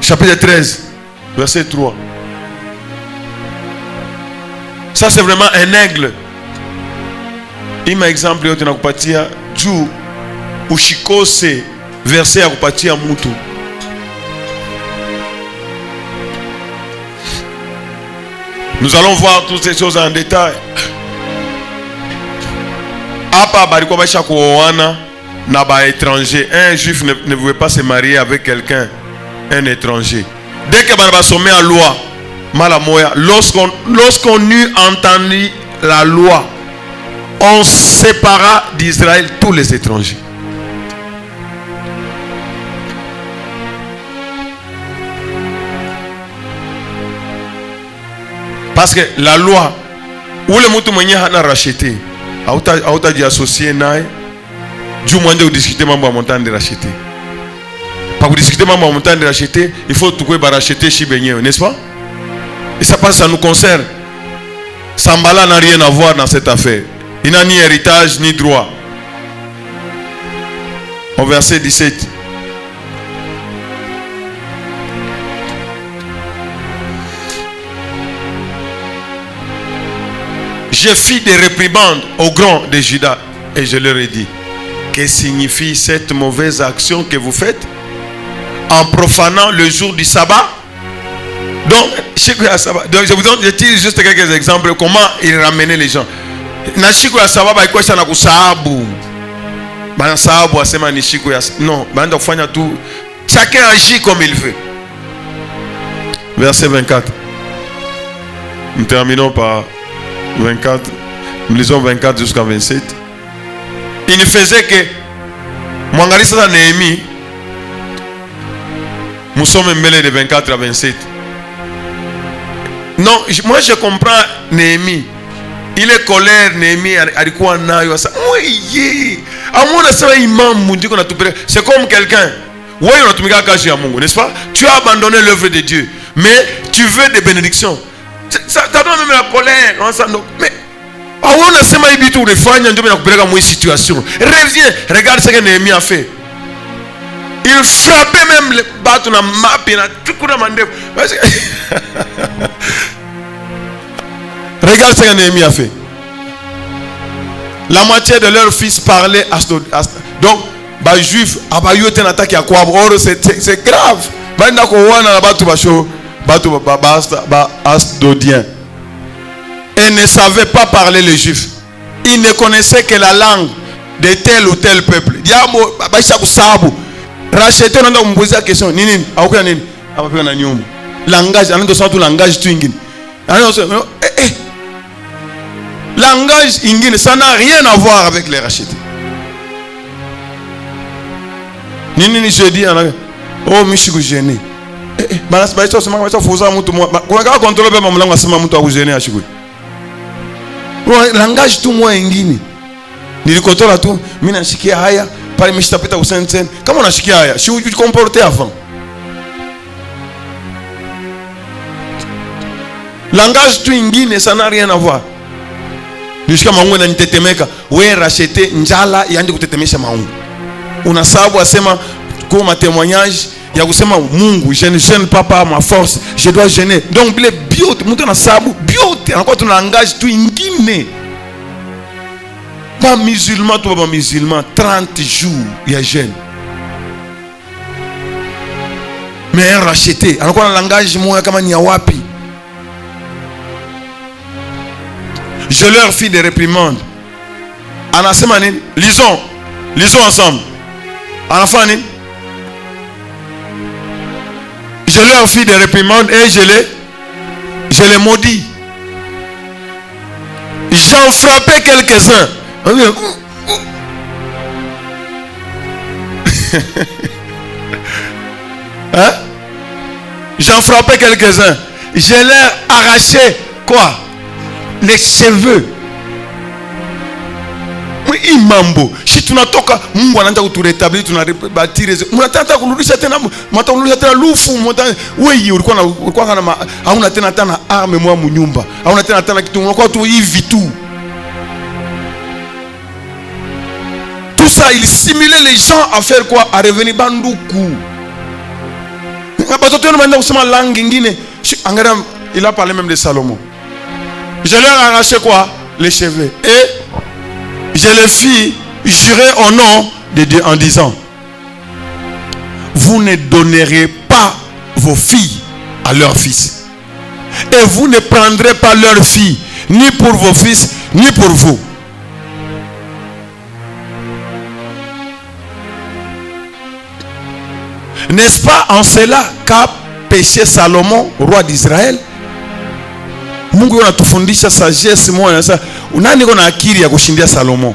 Chapitre 13, verset 3. Ça c'est vraiment un aigle. Il m'a exemple yote na kupatia juu ushikose verset ya kupatia mtu. Nous allons voir toutes ces choses en détail. Apa balikuwa baisha kuoana na ba étranger. Un juif ne pouvait pas se marier avec quelqu'un, un étranger. Dès que on va sommer en loi, malamoya, lorsqu'on eut entendu la loi, on sépara d'Israël tous les étrangers. Parce que la loi, où le moutou mwenye hana racheté, auta di associé nae, du mwende ou discuter mambo à montagne de racheter. Pour discuter mambo à montagne de racheter, il faut tout quoi racheter chez Benye, n'est-ce pas? Et ça passe, ça nous concerne. Sambala n'a rien à voir dans cette affaire. Il n'a ni héritage ni droit. Au verset 17. Je fis des réprimandes aux grands de Juda et je leur ai dit: que signifie cette mauvaise action que vous faites en profanant le jour du sabbat? Donc, je tire juste quelques exemples comment il ramenait les gens. Na shiku ya sababa ikuwa sana kusahabu. Bana sahabu asema ni shiku ya non, bana kufanya tu chacun agit comme il veut. Verset 24. Nous terminons par 24. Nous lisons 24 jusqu'à 27. Il ne faisait que Mwangalisa na Néhémie. Nous sommes mêlés de 24 à 27. Non, moi je comprends Néhémie. Il est colère, Néhémie alikuwa nayo sasa. Mwe amona sasa imam mundi kona tupele. C'est comme quelqu'un. Ouais, on a tumika kazi ya Mungu, n'est-ce pas? Tu as abandonné l'œuvre de Dieu, mais tu veux des bénédictions. Ça donne même la colère, mais on a sema ibitu refanya ndio nakupeleka mwa situation. Reviens, regarde ce que Néhémie a fait. Il frappait même les bateaux na map et na tukuna mandevu. Regarde ce que Néhémie a fait. La moitié de leurs fils parlaient donc les juifs abayote na attaque à quoi? Or c'est grave. Banda ko wana na batu basho batu ba asdodien. Et ne savaient pas parler les juifs. Ils ne connaissaient que la langue de tel ou tel peuple. Diabo baisha kusabu. Racheter on a posé la question. Nini? Aucun nini? Après on a nyombo. Langage, on a besoin tout langage tout ingin. Langage ingin, ça n'a rien à voir avec les rachetés. Nini je dis oh mishiku gêné. Balance baisha sema baisha foza mtu moi. Kwa kama contrôle pe mamulango asema mtu akugêné ashikwe. Langage tout moi ingine. Nilikotola tu mimi nashikia haya pale mishitapita usensen. Kama unashikia haya, si ujikomporte avant. Langage tout ingine, ça n'a rien à voir. Nishika maungu na nitetemeka, we rachete njala yandi kutetemesha maungu. Unasabu asema kwa ma témoignage ya kusema Mungu, je ne gêne pas par ma force, je dois gêner. Donc bile biote, mtu anasabu biote, encore tu langage tout ingine. Pas musulman, tout pas musulman, 30 jours il y a jeûne. Mais un racheté, alors qu'on a un langage moi comme ni wapi. Je leur fis des réprimandes. Anasemani, lisons ensemble. Anafani, je leur fis des réprimandes et je les maudis. J'en frappais quelques-uns. Hein? J'en frappais quelques-uns. Je leur arrachais quoi? Les cheveux. Oui, imambo. Si tunatoka Mungu anaanza kuturetabli, tunabatiza. Mnataka kurudisha tena, mtakurudisha tena lufu, wewe ulikuwa kana hauna tena arme mwa mnyumba. Hauna tena kitu, unakuwa tu hivi tu. Tout ça, il stimulait les gens à faire quoi? À revenir banduku. Il a parlé même de Salomon. Je leur arrachais quoi? Les cheveux. Et je les fis jurer au nom de Dieu en disant, vous ne donnerez pas vos filles à leurs fils. Et vous ne prendrez pas leurs filles, ni pour vos fils, ni pour vous. N'est-ce pas en cela qu'a péché Salomon, roi d'Israël? Mungu anatufundisha sagesse moja sasa. Nani kona akili ya kushindia Salomon?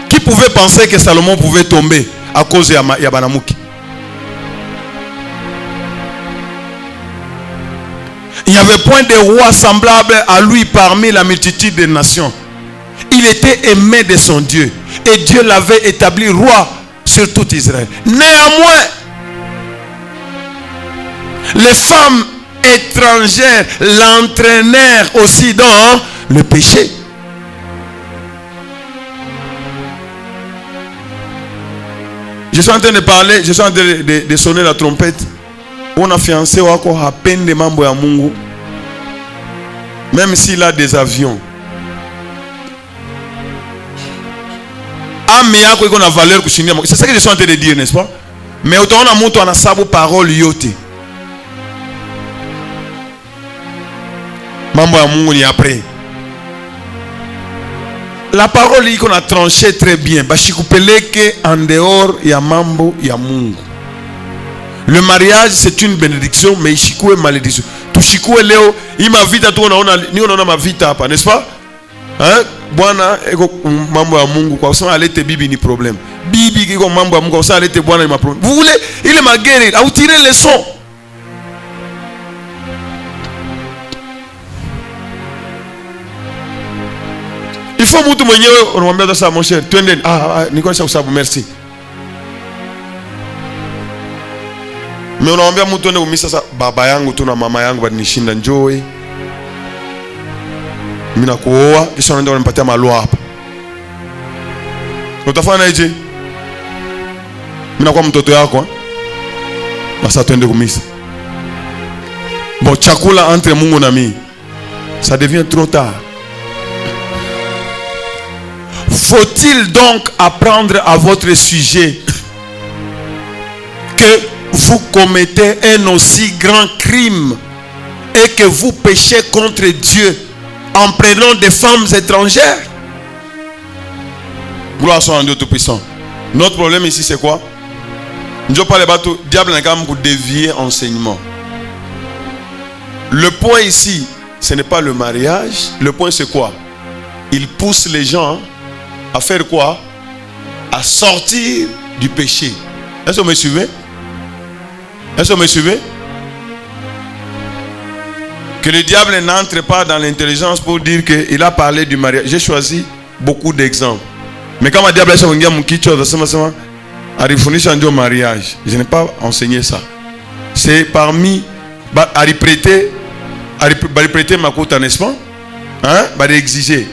Qui pouvait penser que Salomon pouvait tomber à cause ya banamuki? Il n'y avait point de roi semblable à lui parmi la multitude des nations. Il était aimé de son Dieu et Dieu l'avait établi roi sur tout Israël. Néanmoins, les femmes étrangères l'entraînèrent aussi dans le péché. Je suis en train de parler, je suis en train de sonner la trompette. On a fiancé wako à peine de mambo ya Mungu. Même s'il a des avions. Ami yako iko na valeur kushindia. C'est ça que je suis en train de dire, n'est-ce pas? Mais utaona mtu anasabu parole yote. Mambo ya Mungu ni après. La parole qu'on a tranché très bien. Bashikupeleke en dehors ya mambo ya Mungu. Le mariage c'est une bénédiction, mais ishikue malédiction. Tushikue leo, ima vita tu unaona mavita hapa, n'est-ce pas? Hein? Bwana eko mambo ya Mungu kwa sababu alete bibi ni problème. Bibi iko mambo ya Mungu kwa sababu alete bwana ni problème. Vous voulez il est ma guerre, au tirer les sons. Il faut mtu mwenyewe unamwambia sasa mon cher, twende niko nisha kusabu merci. Mais unamwambia mtu ende umisa sasa baba yangu tu na mama yangu banishinda njoo. Mimi nakuoa kisha unaenda unipatia malua hapa. Utafanya aje? Mimi nakuwa mtoto yako. Basi twende kumisa. Bon chakula entre Mungu na mimi. Ça devient trop tard. Faut-il donc apprendre à votre sujet que vous commettez un aussi grand crime et que vous péchez contre Dieu en prenant des femmes étrangères? Gloire soit à Dieu Tout-Puissant. Notre problème ici, c'est quoi? Nous parle pas tout. Diable n'a qu'à pour dévier enseignement. Le point ici, ce n'est pas le mariage. Le point, c'est quoi? Il pousse les gens à faire quoi? À sortir du péché. Est-ce que vous me suivez? Est-ce que vous me suivez? Que le diable n'entre pas dans l'intelligence pour dire qu'il a parlé du mariage. J'ai choisi beaucoup d'exemples. Mais quand le diable a choisi mon mariage, je n'ai pas enseigné ça. C'est parmi à répéter ma cote, n'est-ce pas? Hein? À exiger.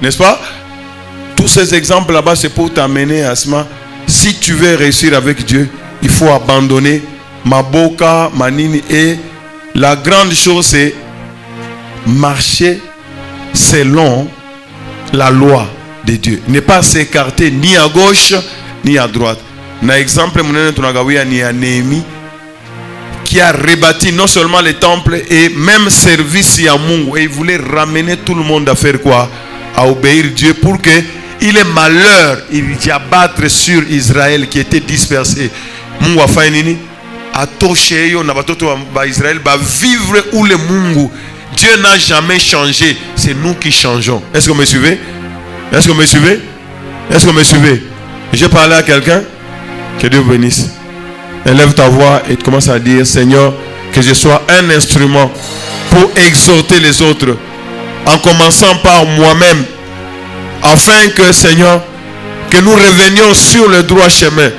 N'est-ce pas? Tous ces exemples là-bas, c'est pour t'amener à cela. Si tu veux réussir avec Dieu, il faut abandonner ma boca, ma nini. Et la grande chose, c'est marcher selon la loi de Dieu. Ne pas s'écarter ni à gauche ni à droite. Un exemple, ni à Néhémie, qui a rebâti non seulement les temples et même service à Mungu. Et il voulait ramener tout le monde à faire quoi? À obéir Dieu pour que il est malheur, il y abattre sur Israël qui était dispersé. Mungu a fait nini? A touché yo na batoto ba Israël ba vivre où le Mungu. Dieu n'a jamais changé, c'est nous qui changeons. Est-ce que vous me suivez? Est-ce que vous me suivez? Est-ce que vous me suivez? Je parlais à quelqu'un. Que Dieu vous bénisse. Élève ta voix et commence à dire: Seigneur, que je sois un instrument pour exhorter les autres, en commençant par moi-même, afin que, Seigneur, que nous revenions sur le droit chemin.